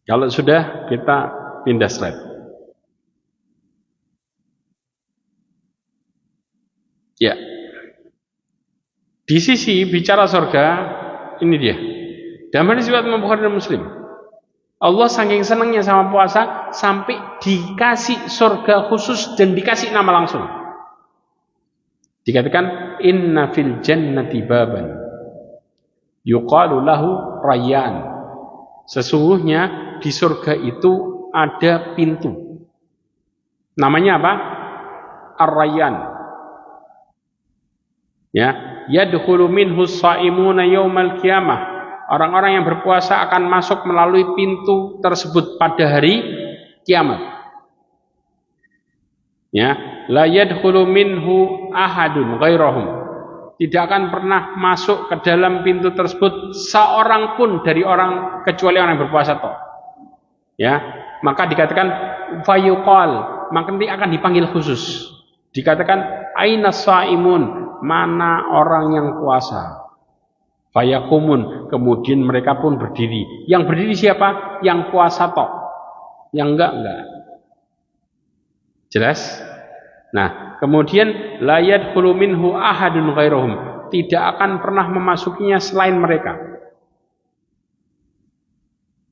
Kalau sudah, kita pindah slide. Ya. Di sisi bicara surga, ini dia. Dalam hadis riwayat Imam Bukhari dan Muslim, Allah saking senangnya sama puasa sampai dikasih surga khusus dan dikasih nama langsung. Dikatakan inna fil jannati baban yuqalu lahu rayyan. Sesungguhnya di surga itu ada pintu. Namanya apa? Ar-Rayyan. Ya, yadkhulu minhu shaimuna yaumal qiyamah. Orang-orang yang berpuasa akan masuk melalui pintu tersebut pada hari kiamat. Ya, la yadkhulu minhu ahadun ghairahum. Tidak akan pernah masuk ke dalam pintu tersebut seorang pun dari orang kecuali orang yang berpuasa toh. Ya, maka dikatakan fayuqal, maka nanti akan dipanggil khusus. Dikatakan aina shaimun, mana orang yang puasa. Fayakumun, kemudian mereka pun berdiri. Yang berdiri siapa? Yang puasa tok. Yang enggak. Jelas? Nah, kemudian la yadkhulu minhu ahadun ghairuhum. Tidak akan pernah memasukinya selain mereka.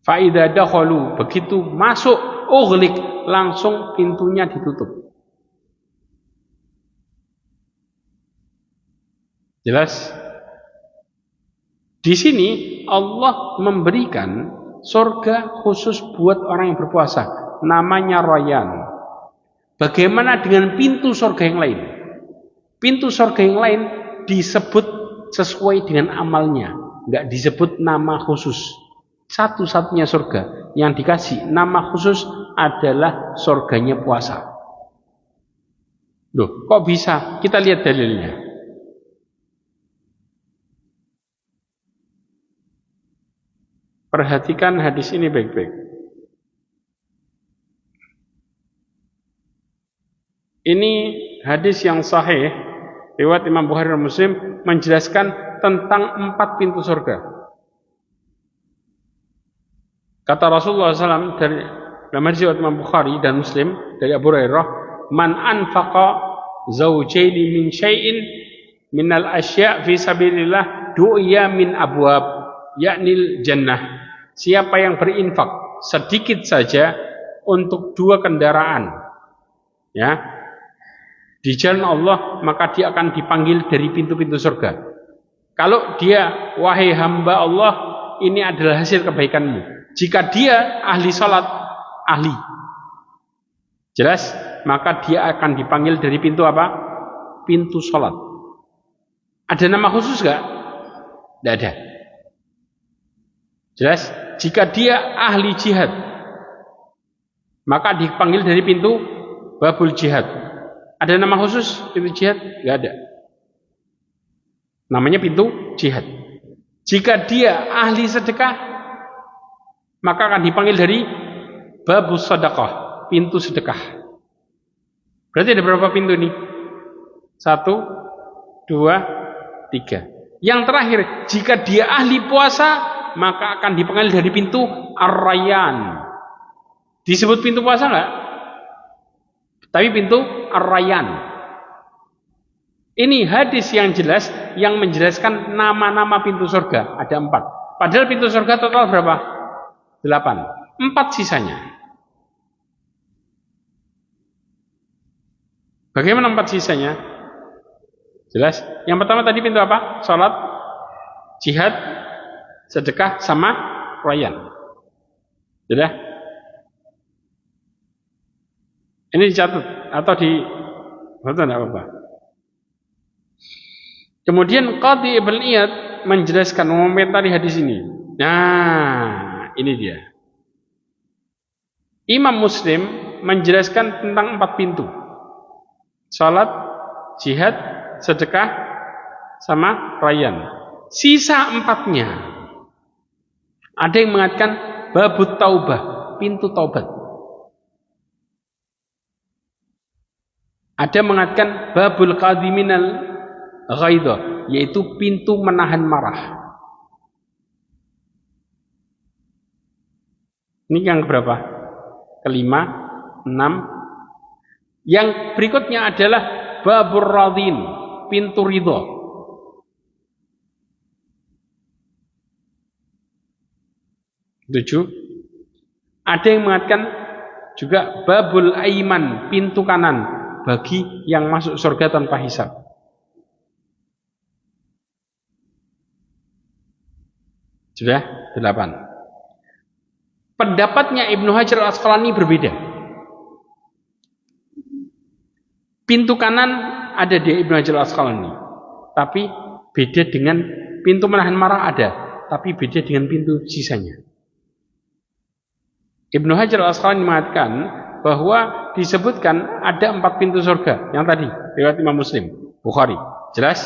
Fa idza dakhalu, begitu masuk ughliq, langsung pintunya ditutup. Jelas? Di sini Allah memberikan surga khusus buat orang yang berpuasa, namanya Rayyan. Bagaimana dengan pintu surga yang lain? Pintu surga yang lain disebut sesuai dengan amalnya, enggak disebut nama khusus. Satu-satunya surga yang dikasih nama khusus adalah surganya puasa. Loh, kok bisa? Kita lihat dalilnya. Perhatikan hadis ini baik-baik. Ini hadis yang sahih, riwayat Imam Bukhari dan Muslim, menjelaskan tentang 4 pintu surga. Kata Rasulullah SAW dalam hadis riwayat Imam Bukhari dan Muslim dari Abu Hurairah, man anfaqa zawjaini min syai'in minal asya' fi sabilillah du'iya min abwab yaknil jannah. Siapa yang berinfak sedikit saja untuk 2 kendaraan, ya, di jalan Allah, maka dia akan dipanggil dari pintu-pintu surga. Kalau dia, wahai hamba Allah, ini adalah hasil kebaikanmu. Jika dia ahli salat, ahli, jelas, maka dia akan dipanggil dari pintu apa? Pintu salat. Ada nama khusus gak? Tidak ada. Jelas, jika dia ahli jihad, maka dipanggil dari pintu babul jihad. Ada nama khusus pintu jihad? Tidak ada. Namanya pintu jihad. Jika dia ahli sedekah, maka akan dipanggil dari babus sedekah, pintu sedekah. Berarti ada berapa pintu nih? 1, 2, 3. Yang terakhir, jika dia ahli puasa, maka akan dipanggil dari pintu Ar-Rayyan. Disebut pintu puasa enggak? Tapi pintu Ar-Rayyan. Ini hadis yang jelas, yang menjelaskan nama-nama pintu surga. Ada 4. Padahal pintu surga total berapa? 8. 4 sisanya. Bagaimana 4 sisanya? Jelas? Yang pertama tadi pintu apa? Salat, jihad, sedekah, sama Rayyan. Sudah? Ini dicatat atau di foto enggak apa-apa. Kemudian Qadhi Ibn Iyad menjelaskan, mengomentari hadis ini. Nah, ini dia. Imam Muslim menjelaskan tentang 4 pintu. Salat, jihad, sedekah, sama Rayyan. Sisa 4-nya. Ada yang mengatakan babut taubah, pintu taubat. Ada yang mengatakan babul qadiminal ghaidah, yaitu pintu menahan marah. Ini yang berapa? Kelima, 6. Yang berikutnya adalah babur radin, pintu ridho. 7. Ada yang mengatakan juga babul aiman, pintu kanan, bagi yang masuk surga tanpa hisab. Sudah 8. Pendapatnya Ibnu Hajar Al-Asqalani berbeda. Pintu kanan ada di Ibnu Hajar Al-Asqalani, tapi beda dengan pintu menahan marah ada, tapi beda dengan pintu sisanya. Ibnu Hajar Al-Asqalani mengatakan bahwa disebutkan ada 4 pintu surga yang tadi riwayat Imam Muslim, Bukhari, jelas.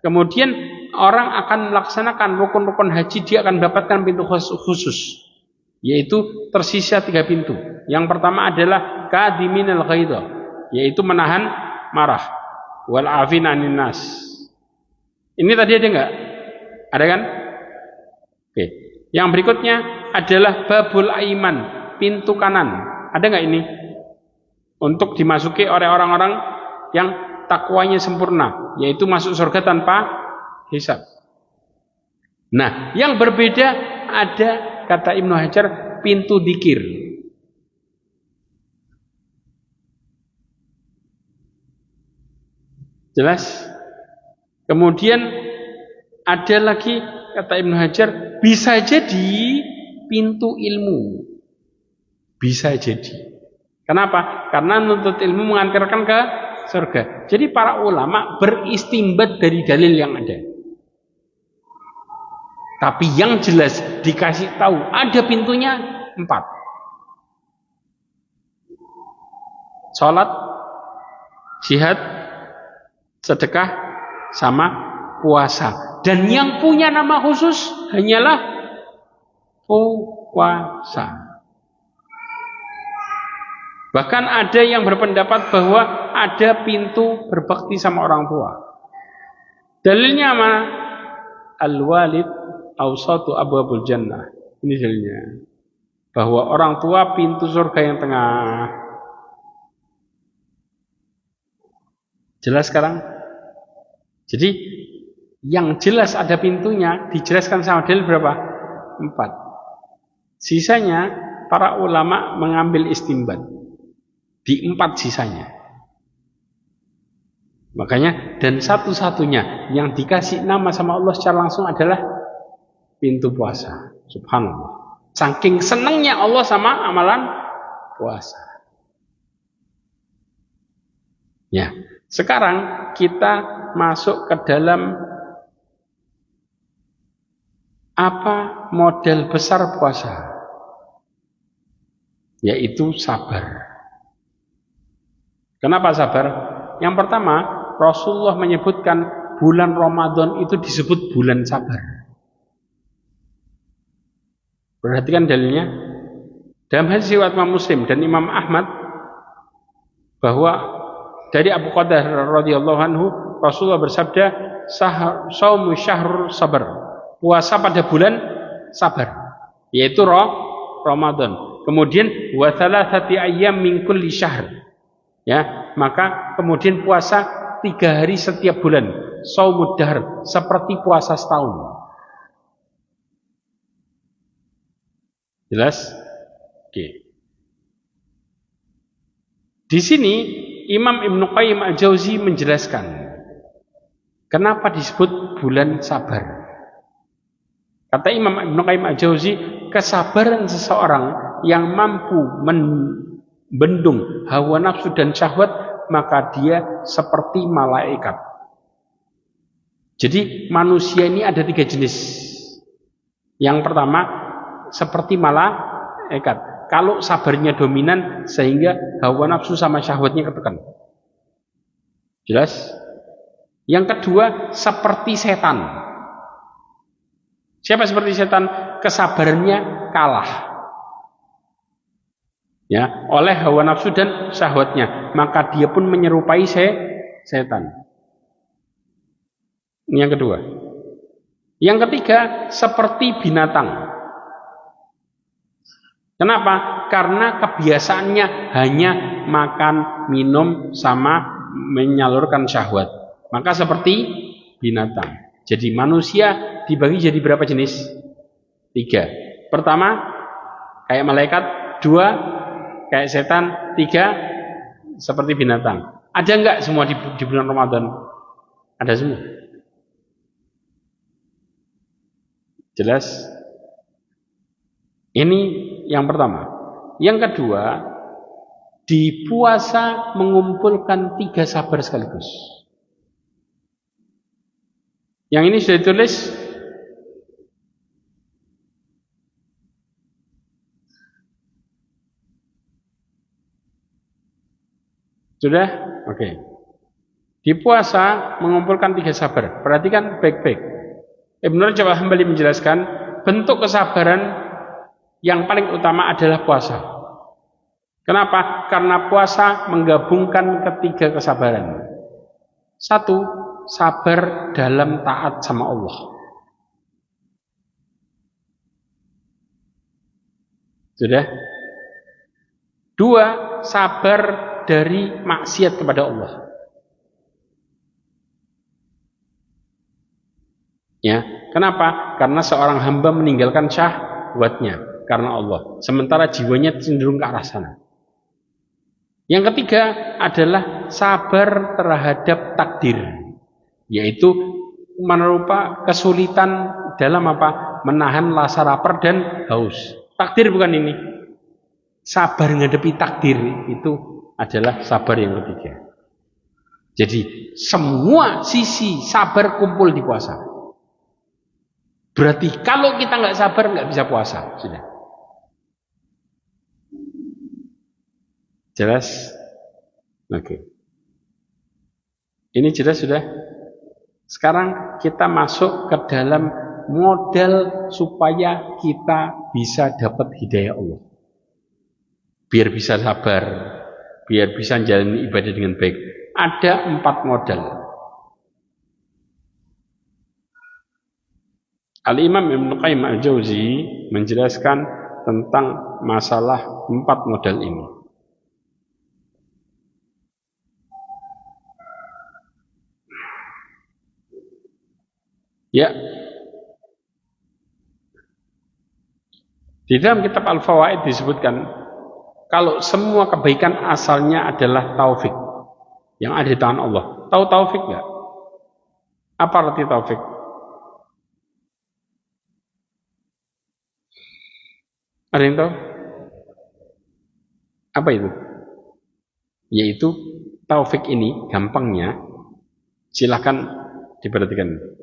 Kemudian orang akan melaksanakan rukun-rukun haji, dia akan mendapatkan pintu khusus, yaitu tersisa 3 pintu. Yang pertama adalah qadiminal ghaidah, yaitu menahan marah, wal afin anin nas. Ini tadi ada enggak? Ada kan? Oke. Yang berikutnya adalah babul aiman, pintu kanan. Ada enggak ini? Untuk dimasuki oleh orang-orang yang takwanya sempurna, yaitu masuk surga tanpa hisab. Nah, yang berbeda ada, kata Ibnu Hajar, pintu dzikir. Jelas? Kemudian ada lagi, kata Ibnu Hajar, bisa jadi pintu ilmu. Bisa jadi. Kenapa? Karena menuntut ilmu mengantarkan ke surga. Jadi para ulama beristimbat dari dalil yang ada. Tapi yang jelas dikasih tahu ada pintunya 4. Salat, jihad, sedekah, sama puasa. Dan yang punya nama khusus hanyalah puasa. Bahkan ada yang berpendapat bahwa ada pintu berbakti sama orang tua. Dalilnya mana? Al-walid awsatu abwabul jannah. Ini dalilnya. Bahwa orang tua pintu surga yang tengah. Jelas sekarang? Jadi yang jelas ada pintunya dijelaskan sama dalil berapa? 4. Sisanya para ulama mengambil istimbat di 4 sisanya. Makanya dan satu-satunya yang dikasih nama sama Allah secara langsung adalah pintu puasa. Subhanallah. Saking senangnya Allah sama amalan puasa. Ya, sekarang kita masuk ke dalam apa model besar puasa, yaitu sabar. Kenapa sabar? Yang pertama, Rasulullah menyebutkan bulan Ramadan itu disebut bulan sabar. Perhatikan dalilnya. Dalam hadis riwayat Imam Muslim dan Imam Ahmad bahwa dari Abu Qatadah radhiyallahu anhu, Rasulullah bersabda, "Shaumu syahr sabar." Puasa pada bulan sabar, yaitu Ramadan. Kemudian wa thalathati ayyam min kulli syahr. Ya, maka kemudian puasa 3 hari setiap bulan. Shaumud dahr, seperti puasa setahun. Jelas? Oke. Di sini Imam Ibnu Qayyim Al-Jauzi menjelaskan kenapa disebut bulan sabar. Kata Imam Ibnu Qayyim Al-Jauzi, kesabaran seseorang yang mampu membendung hawa nafsu dan syahwat, maka dia seperti malaikat. Jadi manusia ini ada 3 jenis. Yang pertama seperti malaikat. Kalau sabarnya dominan sehingga hawa nafsu sama syahwatnya ketekan. Jelas? Yang kedua seperti setan. Siapa seperti setan? Kesabarannya kalah, ya, oleh hawa nafsu dan syahwatnya, maka dia pun menyerupai setan. Ini yang kedua. Yang ketiga seperti binatang. Kenapa? Karena kebiasaannya hanya makan, minum, sama menyalurkan syahwat. Maka seperti binatang. Jadi manusia dibagi jadi berapa jenis? 3. Pertama, kayak malaikat. 2, kayak setan. 3, seperti binatang. Ada enggak semua di bulan Ramadan? Ada semua. Jelas? Ini yang pertama. Yang kedua, di puasa mengumpulkan 3 sabar sekaligus. Yang ini sudah ditulis. Sudah? Oke. Di puasa mengumpulkan 3 sabar. Perhatikan baik-baik. Ibnu Rajab Al-Hambali menjelaskan bentuk kesabaran yang paling utama adalah puasa. Kenapa? Karena puasa menggabungkan ketiga kesabaran. 1, sabar dalam taat sama Allah. Sudah? 2, sabar dari maksiat kepada Allah. Ya, kenapa? Karena seorang hamba meninggalkan syahwatnya karena Allah, sementara jiwanya cenderung ke arah sana. Yang ketiga adalah sabar terhadap takdir, yaitu merupa kesulitan dalam apa? Menahan rasa lapar dan haus. Takdir bukan ini. Sabar menghadapi takdir itu adalah sabar yang ketiga. Jadi semua sisi sabar kumpul di puasa. Berarti kalau kita nggak sabar nggak bisa puasa. Sudah. Jelas? Oke. Ini jelas sudah. Sekarang kita masuk ke dalam modal supaya kita bisa dapat hidayah Allah. Biar bisa sabar, biar bisa menjalani ibadah dengan baik. Ada 4 modal. Al-Imam Ibnu Qayyim Al-Jauzi menjelaskan tentang masalah 4 modal ini. Ya. Di dalam kitab Al-Fawaid disebutkan kalau semua kebaikan asalnya adalah taufik yang ada di tangan Allah. Tahu taufik enggak? Apa arti taufik? Ada yang tahu? Apa itu? Yaitu taufik ini gampangnya silakan diperhatikan.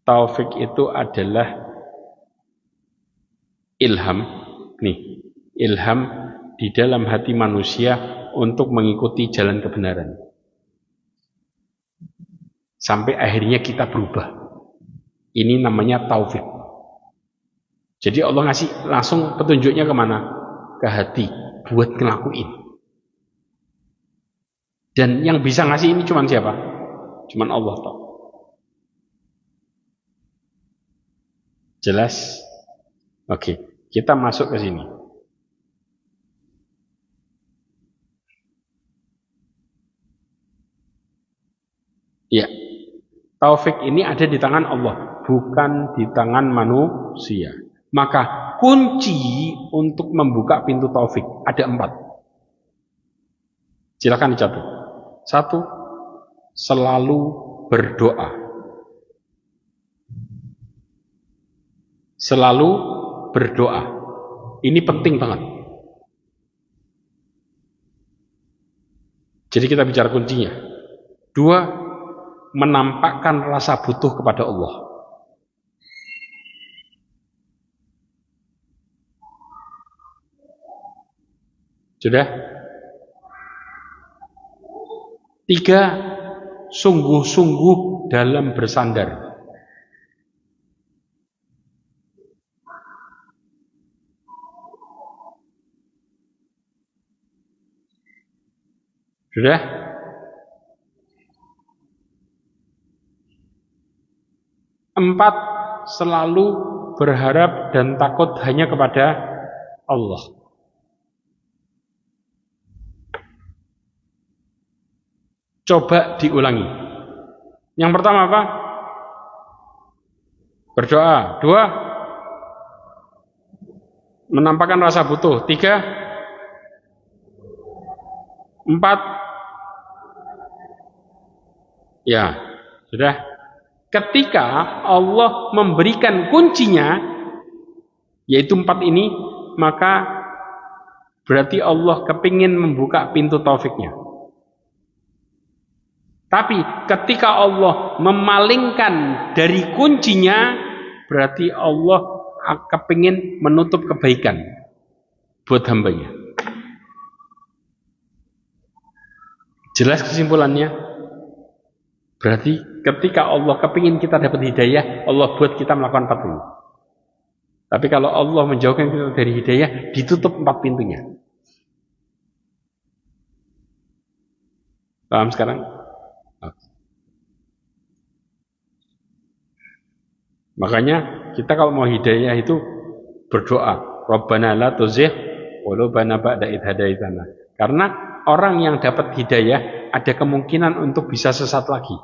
Taufik itu adalah ilham, ilham di dalam hati manusia untuk mengikuti jalan kebenaran. Sampai akhirnya kita berubah. Ini namanya taufik. Jadi Allah ngasih langsung petunjuknya kemana? ke hati buat ngelakuin. Dan yang bisa ngasih ini cuman siapa? Cuman Allah toh. Jelas? Oke, kita masuk ke sini. Ya, taufik ini ada di tangan Allah, bukan di tangan manusia. Maka kunci untuk membuka pintu taufik ada 4. Silakan dicatat. 1, selalu berdoa. Selalu berdoa. Ini penting banget. Jadi kita bicara kuncinya. 2, menampakkan rasa butuh kepada Allah. Sudah? 3, sungguh-sungguh dalam bersandar. Sudah? 4, selalu berharap dan takut hanya kepada Allah. Coba diulangi. Yang pertama apa? Berdoa. 2, menampakkan rasa butuh. 3, 4, ya, sudah. Ketika Allah memberikan kuncinya, yaitu 4 ini, maka berarti Allah kepingin membuka pintu taufiknya. Tapi ketika Allah memalingkan dari kuncinya, berarti Allah kepingin menutup kebaikan buat hambanya. Jelas kesimpulannya? Berarti ketika Allah kepingin kita dapat hidayah, Allah buat kita melakukan 4 ini. Tapi kalau Allah menjauhkan kita dari hidayah, ditutup 4 pintunya. Paham sekarang? Makanya kita kalau mau hidayah itu berdoa, Rabbana la tuzigh qulubana ba'da idh hadaitana. Karena orang yang dapat hidayah ada kemungkinan untuk bisa sesat lagi.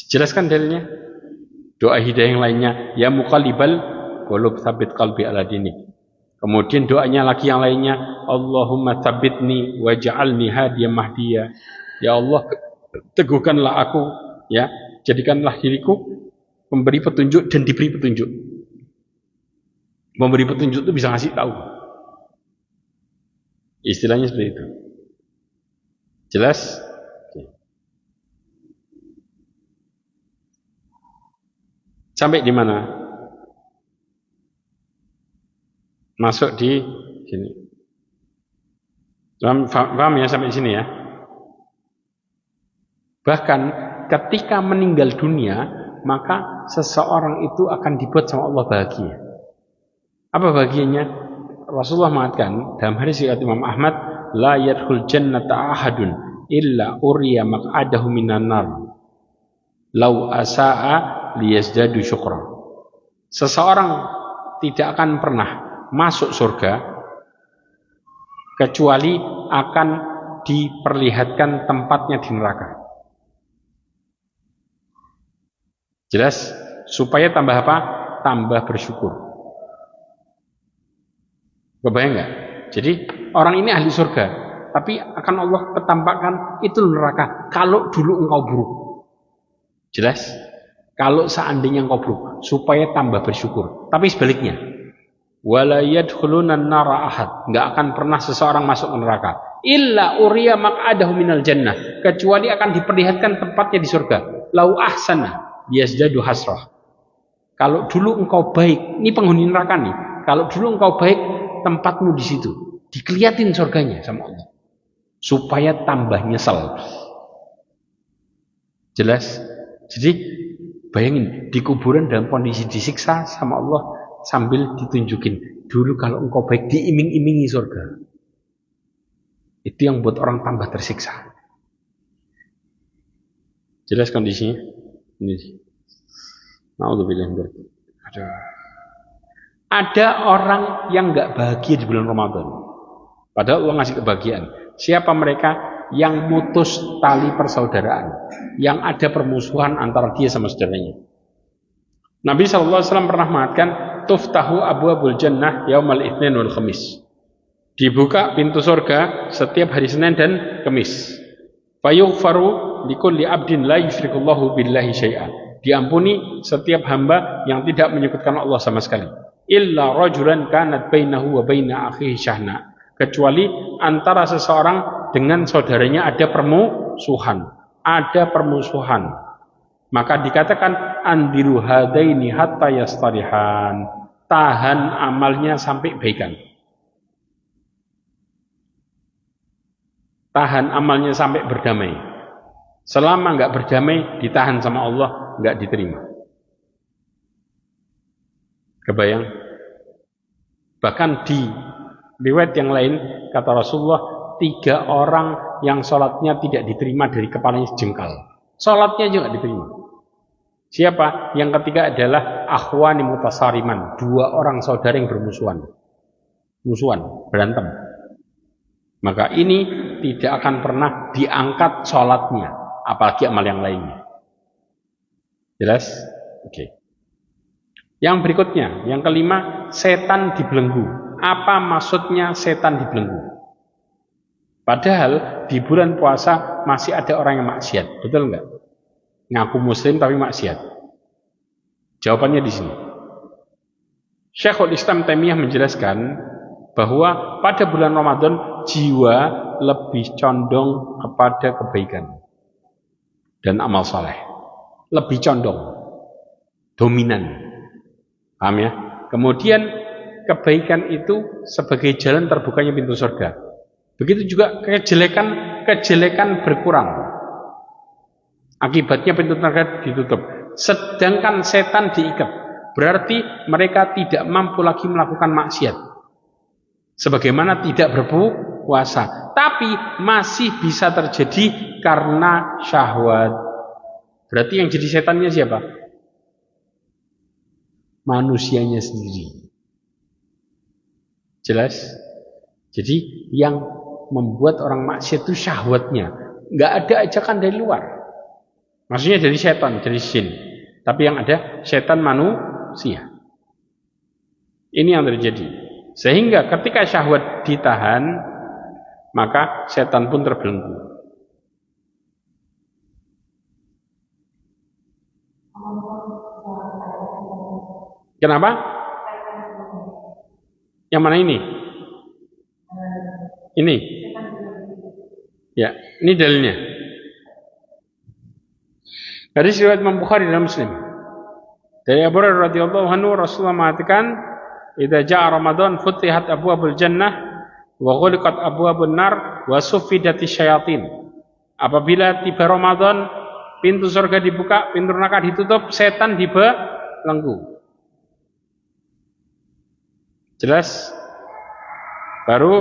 Jelaskan dalilnya. Doa hidayah yang lainnya, ya muqallibal qulub tsabbit qalbi ala dinik. Kemudian doanya lagi yang lainnya, Allahumma tsabbitni waj'alni hadiyan mahdiyya. Ya Allah, teguhkanlah aku, ya. Jadikanlah diriku pemberi petunjuk dan diberi petunjuk. Memberi petunjuk itu bisa ngasih tahu. Istilahnya seperti itu. Jelas? Sampai di mana? Masuk di sini. Paham ya sampai sini ya? Bahkan ketika meninggal dunia, maka seseorang itu akan dibuat sama Allah bahagia. Apa bahagianya? Rasulullah mengatakan dalam hadis riwayat Imam Ahmad, la yadkhul jannata ahadun illa uriya maq'adahu minan nar. Lau asa'a liyazdadu syukra. Seseorang tidak akan pernah masuk surga kecuali akan diperlihatkan tempatnya di neraka. Jelas? Supaya tambah apa? Tambah bersyukur. Kebayang nggak? Jadi orang ini ahli surga, tapi akan Allah tampakkan itu neraka. Kalau dulu engkau buruk. Jelas? Kalau seandainya engkau buruk, supaya tambah bersyukur. Tapi sebaliknya, wala yadkhulunan nara ahad. Nggak akan pernah seseorang masuk ke neraka. Illa uriya maq'adahu minal jannah. Kecuali akan diperlihatkan tempatnya di surga. Lau ahsana yazdadu hasrah. Kalau dulu engkau baik, ini penghuni neraka nih. Kalau dulu engkau baik, tempatmu di situ. Dikeliatin surganya sama Allah. Supaya tambah nyesel. Jelas? Jadi bayangin di kuburan dalam kondisi disiksa sama Allah sambil ditunjukin, dulu kalau engkau baik diiming-imingi surga. Itu yang buat orang tambah tersiksa. Jelas kondisinya? Ini. Naudzubillah. Ada orang yang nggak bahagia di bulan Ramadan. Padahal Allah ngasih kebahagiaan. Siapa mereka? Yang mutus tali persaudaraan, yang ada permusuhan antara dia sama saudaranya. Nabi SAW pernah mengatakan, tuftahu abwabul jannah yaumal itsnin wal khamis. Dibuka pintu surga setiap hari Senin dan Kamis. Fayughfaru likulli abdin la yusyrikullahu billahi syai'an. Diampuni setiap hamba yang tidak menyekutukan Allah sama sekali. Illa rajulan kanat bainahu wa baina akhihi syahna. Kecuali antara seseorang dengan saudaranya ada permusuhan. Maka dikatakan andiru hadaini hatta yastarihan. Tahan amalnya sampai baikan. Tahan amalnya sampai berdamai. Selama enggak berdamai, ditahan sama Allah, enggak diterima. Kebayang? Bahkan di riwayat yang lain, kata Rasulullah, 3 orang yang sholatnya tidak diterima dari kepalanya sejengkal. Sholatnya juga diterima. Siapa? Yang ketiga adalah akhwani mutasariman, 2 orang saudara yang bermusuhan. Berantem. Maka ini tidak akan pernah diangkat sholatnya, apalagi amal yang lainnya. Jelas? Oke. Yang berikutnya, yang kelima, setan dibelenggu. Apa maksudnya setan dibelenggu? Padahal di bulan puasa masih ada orang yang maksiat, betul enggak? Ngaku muslim tapi maksiat. Jawabannya di sini. Syekhul Islam Taimiyah menjelaskan bahwa pada bulan Ramadan jiwa lebih condong kepada kebaikan dan amal saleh. Lebih condong, dominan. Paham ya? Kemudian kebaikan itu sebagai jalan terbukanya pintu surga. Begitu juga kejelekan berkurang. Akibatnya pintu neraka ditutup. Sedangkan setan diikat. Berarti mereka tidak mampu lagi melakukan maksiat. Sebagaimana tidak berpuasa. Tapi masih bisa terjadi karena syahwat. Berarti yang jadi setannya siapa? Manusianya sendiri. Jelas? Jadi yang membuat orang maksiat itu syahwatnya. Nggak ada ajakan dari luar. Maksudnya dari setan, dari jin. Tapi yang ada setan manusia. Ini yang terjadi. Sehingga ketika syahwat ditahan, maka setan pun terbelenggu. Kenapa? Yang mana ini? Ini. Ya, ini dalilnya. Hadis riwayat Imam Bukhari dan Muslim. Dari Abu Hurairah radhiyallahu anhu, Rasulullah mengatakan, "Idza jaa Ramadan futihat abwabul jannah wa ghuliqat abwabun nar wa suffidatis syayatin." Apabila tiba Ramadan, pintu surga dibuka, pintu neraka ditutup, setan dibelenggu. Jelas? Baru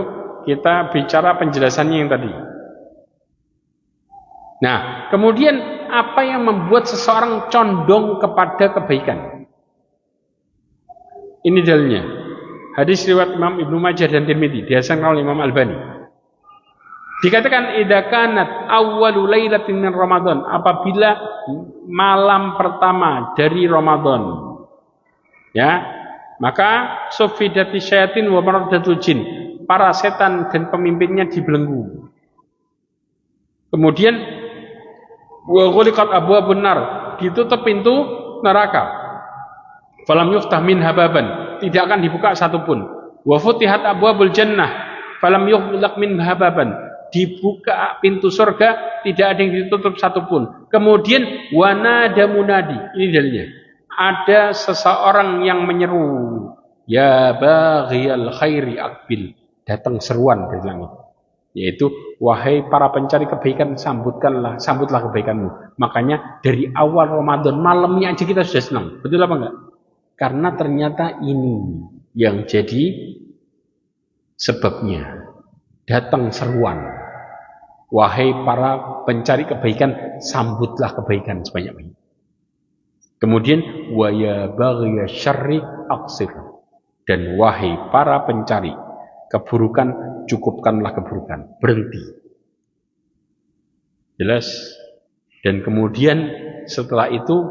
kita bicara penjelasannya yang tadi. Nah, kemudian apa yang membuat seseorang condong kepada kebaikan? Ini dalilnya. Hadis riwayat Imam Ibnu Majah dan Tirmidzi, dihasankan oleh Imam Albani. Dikatakan idza kanat awwalu lailatin min Ramadan, apabila malam pertama dari Ramadan. Ya, maka sufidati syayatin wa maradatul jin, para setan dan pemimpinnya dibelenggu. Kemudian wa ghuliqat abwabun nar, ditutup pintu neraka. Falam yuftah minha baban, tidak akan dibuka satupun. Wa futihat abwabul jannah, falam yughlaq minha baban, dibuka pintu surga, tidak ada yang ditutup satupun. Kemudian wanada munadi, ini dalilnya. Ada seseorang yang menyeru, ya baghiyal khairi aqbil, datang seruan dari langit, yaitu wahai para pencari kebaikan, sambutlah kebaikanmu. Makanya dari awal Ramadan malamnya aja kita sudah senang, betul apa enggak? Karena ternyata ini yang jadi sebabnya. Datang seruan. Wahai para pencari kebaikan, sambutlah kebaikan sebanyak-banyaknya. Kemudian wa ya baghiya syarri aqsir. Dan wahai para pencari keburukan, cukupkanlah keburukan. Berhenti. Jelas? Dan kemudian setelah itu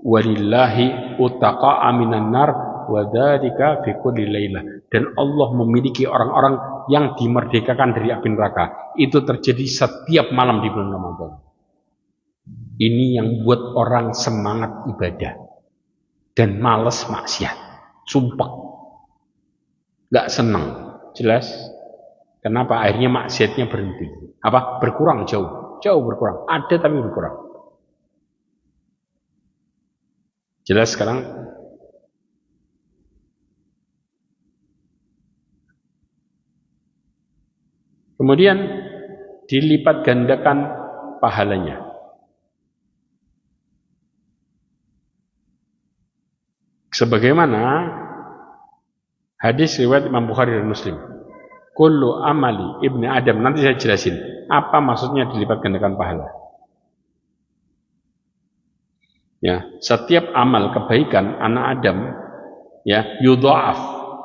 walillahi utaqa minan nar wa dzalika fi kulli lailah. Dan Allah memiliki orang-orang yang dimerdekakan dari api neraka. Itu terjadi setiap malam di bulan Ramadan. Ini yang buat orang semangat ibadah dan malas maksiat. Sumpah. Gak senang. Jelas? Kenapa? Akhirnya maksiatnya berhenti. Apa? Berkurang jauh. Jauh berkurang. Ada tapi berkurang. Jelas sekarang? Kemudian dilipat gandakan pahalanya. Sebagaimana hadis riwayat Imam Bukhari dan Muslim. Kullu amali ibni Adam. Nanti saya jelasin apa maksudnya dilipat gandakan pahala. Ya, setiap amal kebaikan anak Adam ya yudha'af,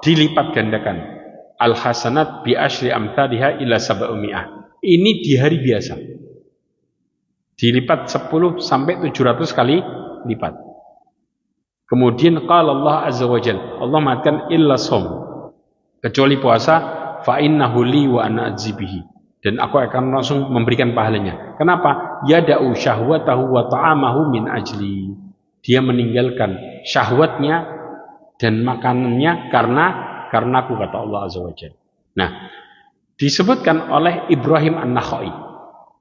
dilipat gandakan. Al hasanat bi asyri amthaliha ila 700. Ini di hari biasa. Dilipat 10 sampai 700 kali lipat. Kemudian qala Allah azza wajalla, Allah mengatakan illa shaum, kecuali puasa, fa innahu li wa ana adzibihi, dan aku akan langsung memberikan pahalanya. Kenapa? Yada'u syahwatahu wa ta'amahu min ajli. Dia meninggalkan syahwatnya dan makanannya karena aku, kata Allah azza wajalla. Nah, disebutkan oleh Ibrahim An-Nakhai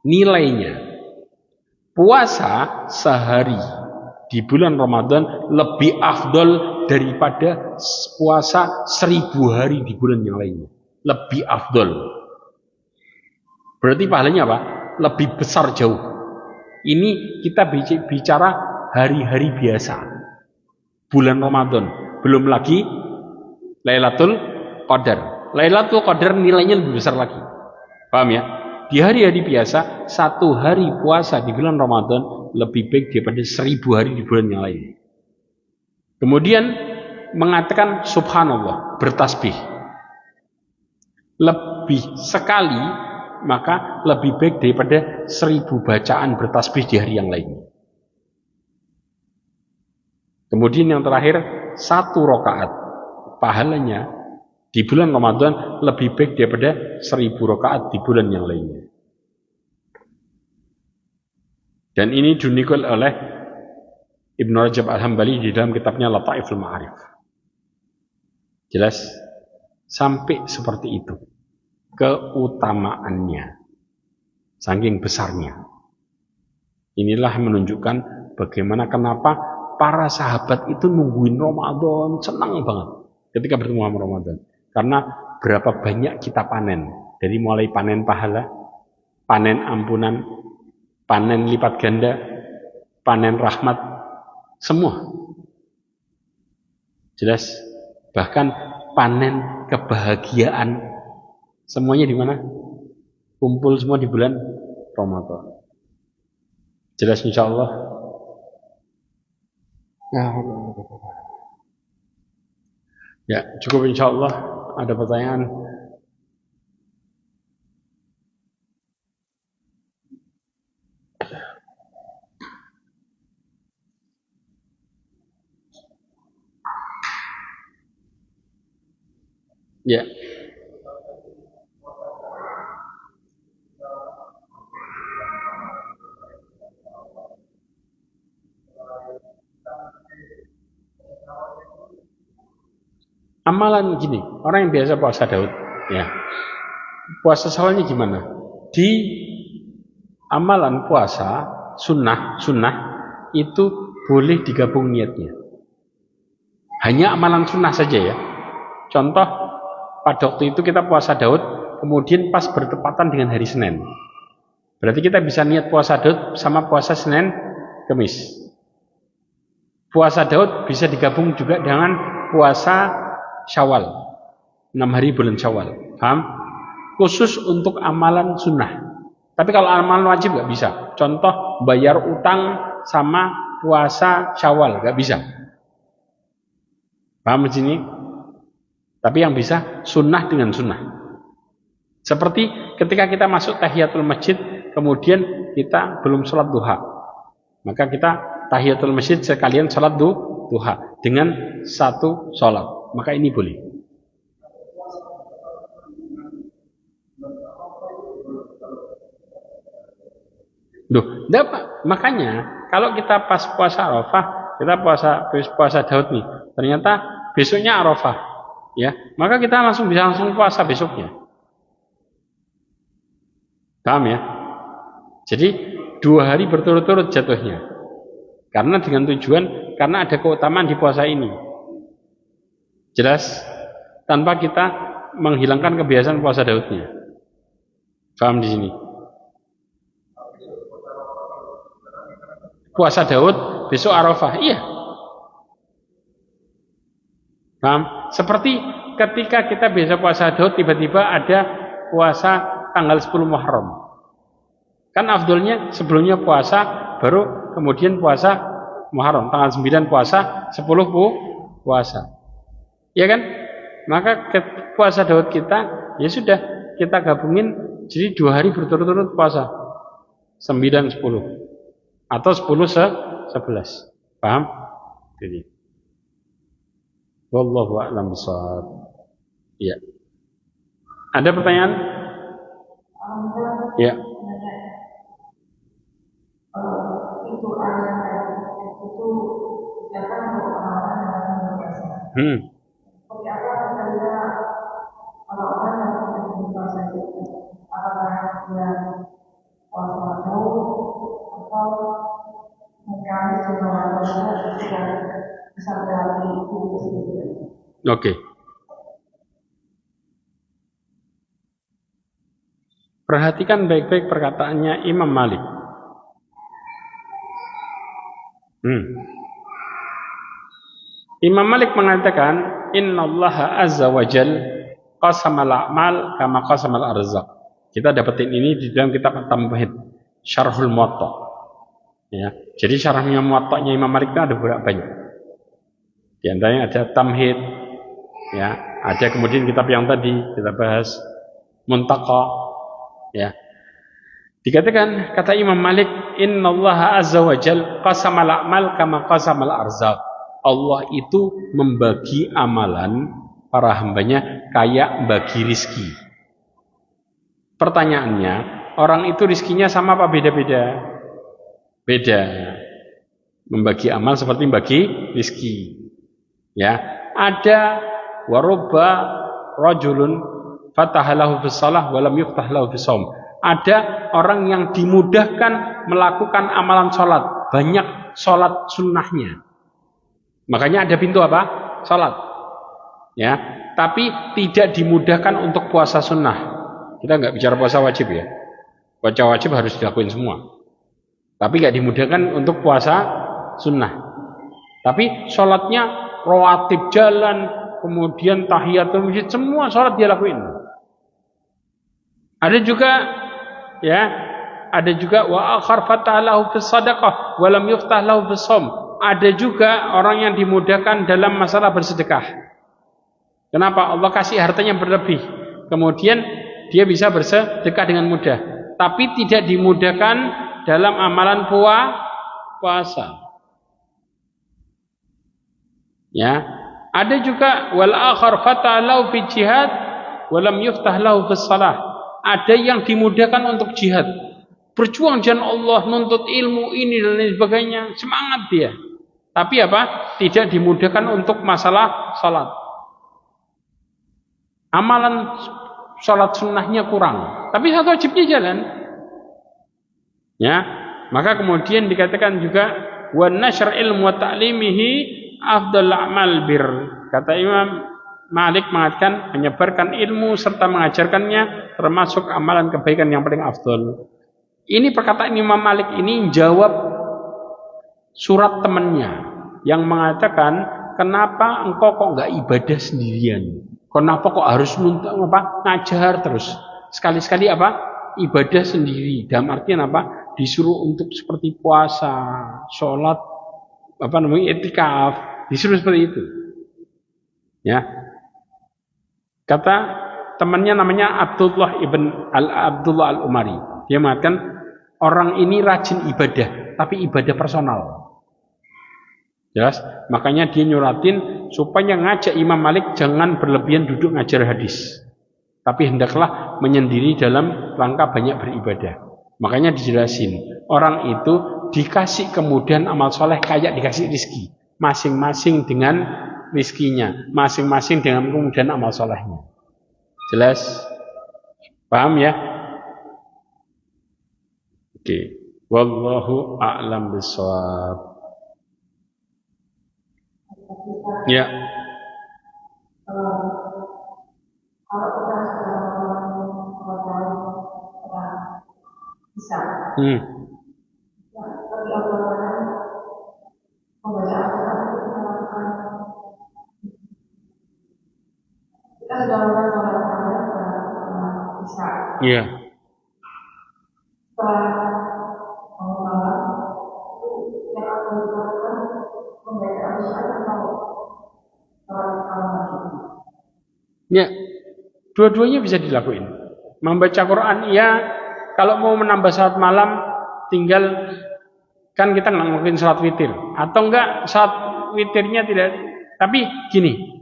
nilainya puasa sehari di bulan Ramadan lebih afdol daripada puasa 1000 hari di bulan yang lainnya. Lebih afdol. Berarti pahalanya apa? Lebih besar jauh. Ini kita bicara hari-hari biasa. Bulan Ramadan. Belum lagi Lailatul Qadar. Lailatul Qadar nilainya lebih besar lagi. Paham ya? Di hari-hari biasa, 1 hari puasa di bulan Ramadan lebih baik daripada 1000 hari di bulan yang lain. Kemudian mengatakan subhanallah, bertasbih. Lebih sekali, maka lebih baik daripada 1000 bacaan bertasbih di hari yang lain. Kemudian yang terakhir, 1 rakaat pahalanya di bulan Ramadan lebih baik daripada 1000 rakaat di bulan yang lainnya. Dan ini dinukil oleh Ibnu Rajab Al-Hambali di dalam kitabnya Lataiful Ma'arif. Jelas? Sampai seperti itu keutamaannya, saking besarnya. Inilah menunjukkan bagaimana kenapa para sahabat itu nungguin Ramadan, senang banget ketika bertemu sama Ramadan. Karena berapa banyak kita panen, dari mulai panen pahala, panen ampunan, panen lipat ganda, panen rahmat, semua. Jelas? Bahkan panen kebahagiaan, semuanya di mana? Kumpul semua di bulan Ramadan. Jelas insyaallah. Ya, cukup insyaallah. Ada pertanyaan? Ya. Amalan gini, orang yang biasa puasa Daud, ya. Puasa Syawalnya gimana? Di amalan puasa sunnah itu boleh digabung niatnya. Hanya amalan sunnah saja ya. Contoh, pada waktu itu kita puasa Daud, kemudian pas bertepatan dengan hari Senin. Berarti kita bisa niat puasa Daud sama puasa Senin, Kamis. Puasa Daud bisa digabung juga dengan puasa Syawal, 6 hari bulan Syawal. Paham? Khusus untuk amalan sunnah. Tapi kalau amalan wajib nggak bisa. Contoh bayar utang sama puasa Syawal nggak bisa. Paham di sini? Tapi yang bisa sunnah dengan sunnah. Seperti ketika kita masuk tahiyatul masjid, kemudian kita belum sholat duha, maka kita tahiyatul masjid sekalian sholat duha dengan satu sholat, maka ini boleh. Duh, dapat. Makanya kalau kita pas puasa Arafah, kita puasa Daud nih, ternyata besoknya Arafah, ya, maka kita bisa langsung puasa besoknya. Paham ya? Jadi 2 hari berturut-turut jatuhnya. Karena dengan tujuan, karena ada keutamaan di puasa ini. Jelas? Tanpa kita menghilangkan kebiasaan puasa Daudnya. Paham di sini? Puasa Daud besok Arafah, iya. Paham? Seperti ketika kita biasa puasa Daud, tiba-tiba ada puasa tanggal 10 Muharram. Kan afdolnya sebelumnya puasa, baru kemudian puasa Muharram. Tanggal 9 puasa, 10 puasa. Ya kan? Maka puasa Daud kita, ya sudah, kita gabungin jadi 2 hari berturut-turut puasa. 9, 10. Atau 10, 11. Paham? Jadi. Wallahu a'lam bishawab. Ya. Ada pertanyaan? Ya. Oke. Perhatikan baik-baik perkataannya Imam Malik. Imam Malik mengatakan, Innallaha azza wa jal qasamal a'mal kama qasamal arzaq. Kita dapetin ini di dalam kitab At-Tamhid, Syarhul Muwatta. Ya, jadi syarahnya Muwatta'nya Imam Malik itu ada berapa banyak? Di antaranya ada Tamhid, ya, ada kemudian kitab yang tadi kita bahas Muntaqa, ya. Dikatakan kata Imam Malik, Innallaha azza wa jal qasamal a'mal kama qasamal arzaq. Allah itu membagi amalan para hambanya kayak bagi rizki. Pertanyaannya, orang itu rizkinya sama apa beda-beda? Beda. Membagi amal seperti bagi rizki. Ya, ada warubba rajulun fatahalahu fis shalah wa lam yuftah lahu fis shaum. Ada orang yang dimudahkan melakukan amalan sholat, banyak sholat sunnahnya. Makanya ada pintu apa? Sholat. Ya, tapi tidak dimudahkan untuk puasa sunnah. Kita nggak bicara puasa wajib ya. Puasa wajib harus dilakuin semua. Tapi nggak dimudahkan untuk puasa sunnah. Tapi sholatnya rawatib jalan, kemudian tahiyatul masjid, semua sholat dia lakuin. Ada juga, ya, ada juga wa akhar fatalahu fis sadaqah wa lam yuftah lahu fis shaum. Ada juga orang yang dimudahkan dalam masalah bersedekah. Kenapa? Allah kasih hartanya berlebih, kemudian dia bisa bersedekah dengan mudah, tapi tidak dimudahkan dalam amalan puasa. Ya, ada juga wal akhar fatalahu fi jihad wa lam yuftah lahu fis shalah. Ada yang dimudahkan untuk jihad, berjuang jalan Allah, nuntut ilmu ini dan lain sebagainya, semangat dia. Tapi apa? Tidak dimudahkan untuk masalah salat. Amalan salat sunnahnya kurang, tapi satu wajibnya jalan. Ya, maka kemudian dikatakan juga wa nashr ilmu wa ta'limihi afdal a'mal bir. Kata Imam Malik mengatakan menyebarkan ilmu serta mengajarkannya termasuk amalan kebaikan yang paling afdal. Ini perkataan Imam Malik ini jawab surat temannya. yang mengatakan, kenapa engkau kok nggak ibadah sendirian? Kenapa kok harus ngajar terus? Sekali-sekali ibadah sendiri. Dalam artian disuruh untuk seperti puasa, sholat, i'tikaf, disuruh seperti itu. Ya. Kata temannya namanya Abdullah Al-Umari. Dia mengatakan orang ini rajin ibadah, tapi ibadah personal. Jelas? Makanya dia nyuratin supaya ngajak Imam Malik jangan berlebihan duduk ngajar hadis. Tapi hendaklah menyendiri dalam rangka banyak beribadah. Makanya dijelasin, orang itu dikasih kemudahan amal soleh kayak dikasih rizki. Masing-masing dengan rizkinya, masing-masing dengan kemudahan amal solehnya. Jelas? Paham ya? Oke. Wallahu a'lam bishawab. Ya. Kalau kita bisa. Tapi awalnya membaca Al-Quran kita lakukan. Kita sudah melakukan sholat bisa. Iya. Setelah malam itu yang akan dilakukan membaca Al-Quran atau sholat malam lagi. Ya, dua-duanya bisa dilakuin. Membaca Quran, ya. Kalau mau menambah salat malam, tinggal kan kita nggak ngelakuin salat witir, atau enggak salat witirnya tidak. Tapi gini,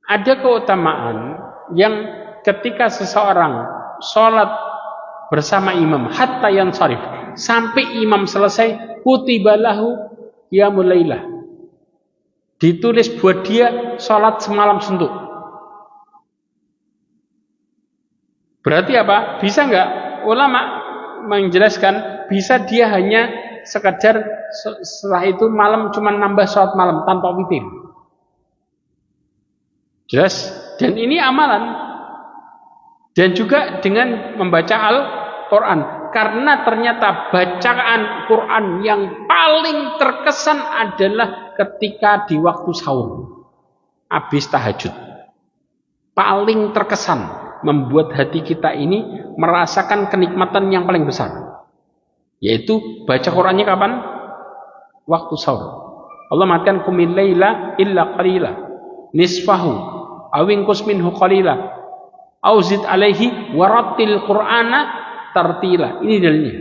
ada keutamaan yang ketika seseorang sholat bersama imam hatta yansharif, sampai imam selesai, kutibalahu qiyamul lailah, ditulis buat dia sholat semalam suntuk. Berarti bisa nggak? Ulama menjelaskan bisa dia hanya sekadar setelah itu malam cuma nambah sholat malam tanpa witir. Jelas? Dan ini amalan. Dan juga dengan membaca Al-Quran. Karena ternyata bacaan Quran yang paling terkesan adalah ketika di waktu sahur, habis tahajud. Paling terkesan. Membuat hati kita ini merasakan kenikmatan yang paling besar, yaitu baca Qurannya kapan? Waktu sahur. Allah mengatakan qumil laila illa qalila nisfahu aw inqus minhu qalila aw zid alaihi warattil qur'ana tartila. Ini dalilnya.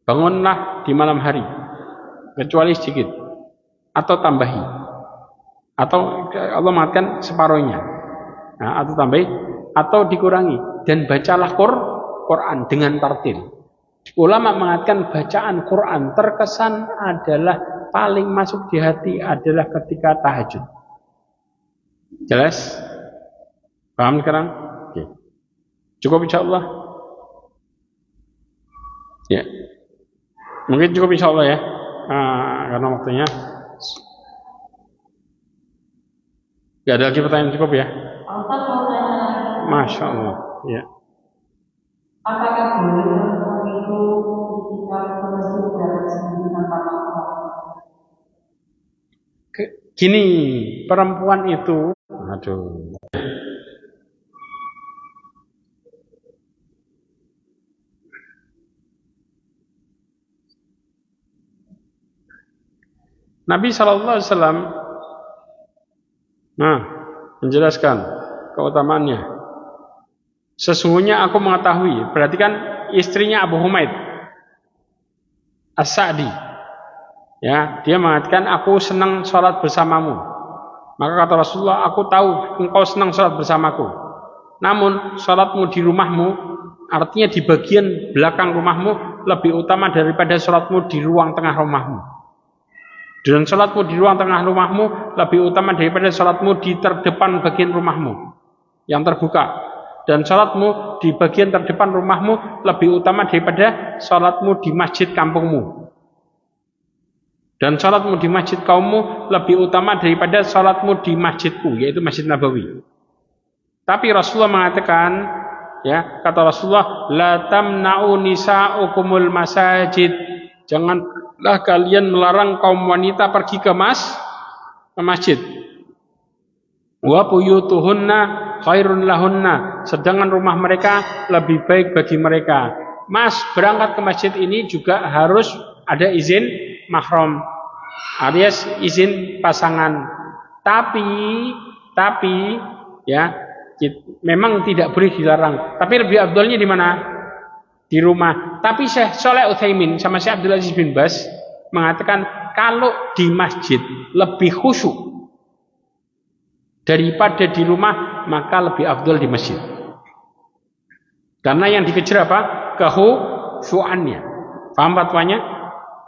Bangunlah di malam hari kecuali sedikit, atau tambahi, atau Allah mengatakan separuhnya, atau tambahi, atau dikurangi, dan bacalah Quran dengan tartil. Ulama mengatakan bacaan Quran terkesan adalah paling masuk di hati adalah ketika tahajud. Jelas? Paham sekarang? Oke. Cukup insyaallah? Ya. Mungkin cukup insyaallah ya. Karena waktunya. Gak ada lagi pertanyaan, cukup ya? Masya Allah, ya. Apakah boleh perempuan itu ketika ke masjid berangkat sendiri tanpa mahram? Gini, perempuan itu, aduh. Nabi SAW, menjelaskan keutamaannya. Sesungguhnya aku mengetahui, berarti kan istrinya Abu Humaid As-Sa'di, ya, dia mengatakan aku senang sholat bersamamu. Maka kata Rasulullah, aku tahu engkau senang sholat bersamaku, namun sholatmu di rumahmu, artinya di bagian belakang rumahmu, lebih utama daripada sholatmu di ruang tengah rumahmu. Dan sholatmu di ruang tengah rumahmu lebih utama daripada sholatmu di terdepan bagian rumahmu yang terbuka. Dan sholatmu di bagian terdepan rumahmu lebih utama daripada sholatmu di masjid kampungmu. Dan sholatmu di masjid kaummu lebih utama daripada sholatmu di masjidku, yaitu Masjid Nabawi. Tapi Rasulullah mengatakan, ya, kata Rasulullah, la tamna'u nisa'ukumul masajid, jangan Janganlah kalian melarang kaum wanita pergi ke masjid. Wa buyutuhunna khairun lahunna, sedangkan rumah mereka lebih baik bagi mereka. Mas, berangkat ke masjid ini juga harus ada izin mahram, alias izin pasangan. Tapi ya, memang tidak boleh dilarang. Tapi lebih afdolnya di mana? Di rumah. Tapi Syekh Shalih Utsaimin sama Syekh Abdul Aziz bin Baz mengatakan kalau di masjid lebih khusyuk daripada di rumah, maka lebih afdol di masjid. Karena yang dikejar apa? Kekhusyuannya. Paham fatwanya?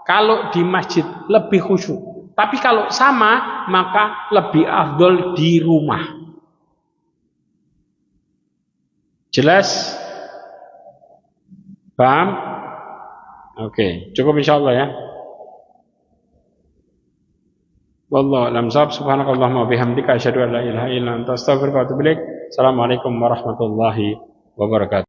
Kalau di masjid lebih khusyuk. Tapi kalau sama, maka lebih afdol di rumah. Jelas? Paham? Oke, cukup insyaallah ya. Wallahu a'lam. Subhanakallahumma wa bihamdika asyhadu an la ilaha illa anta astaghfiruka wa atubu ilaik. Assalamualaikum warahmatullahi wabarakatuh.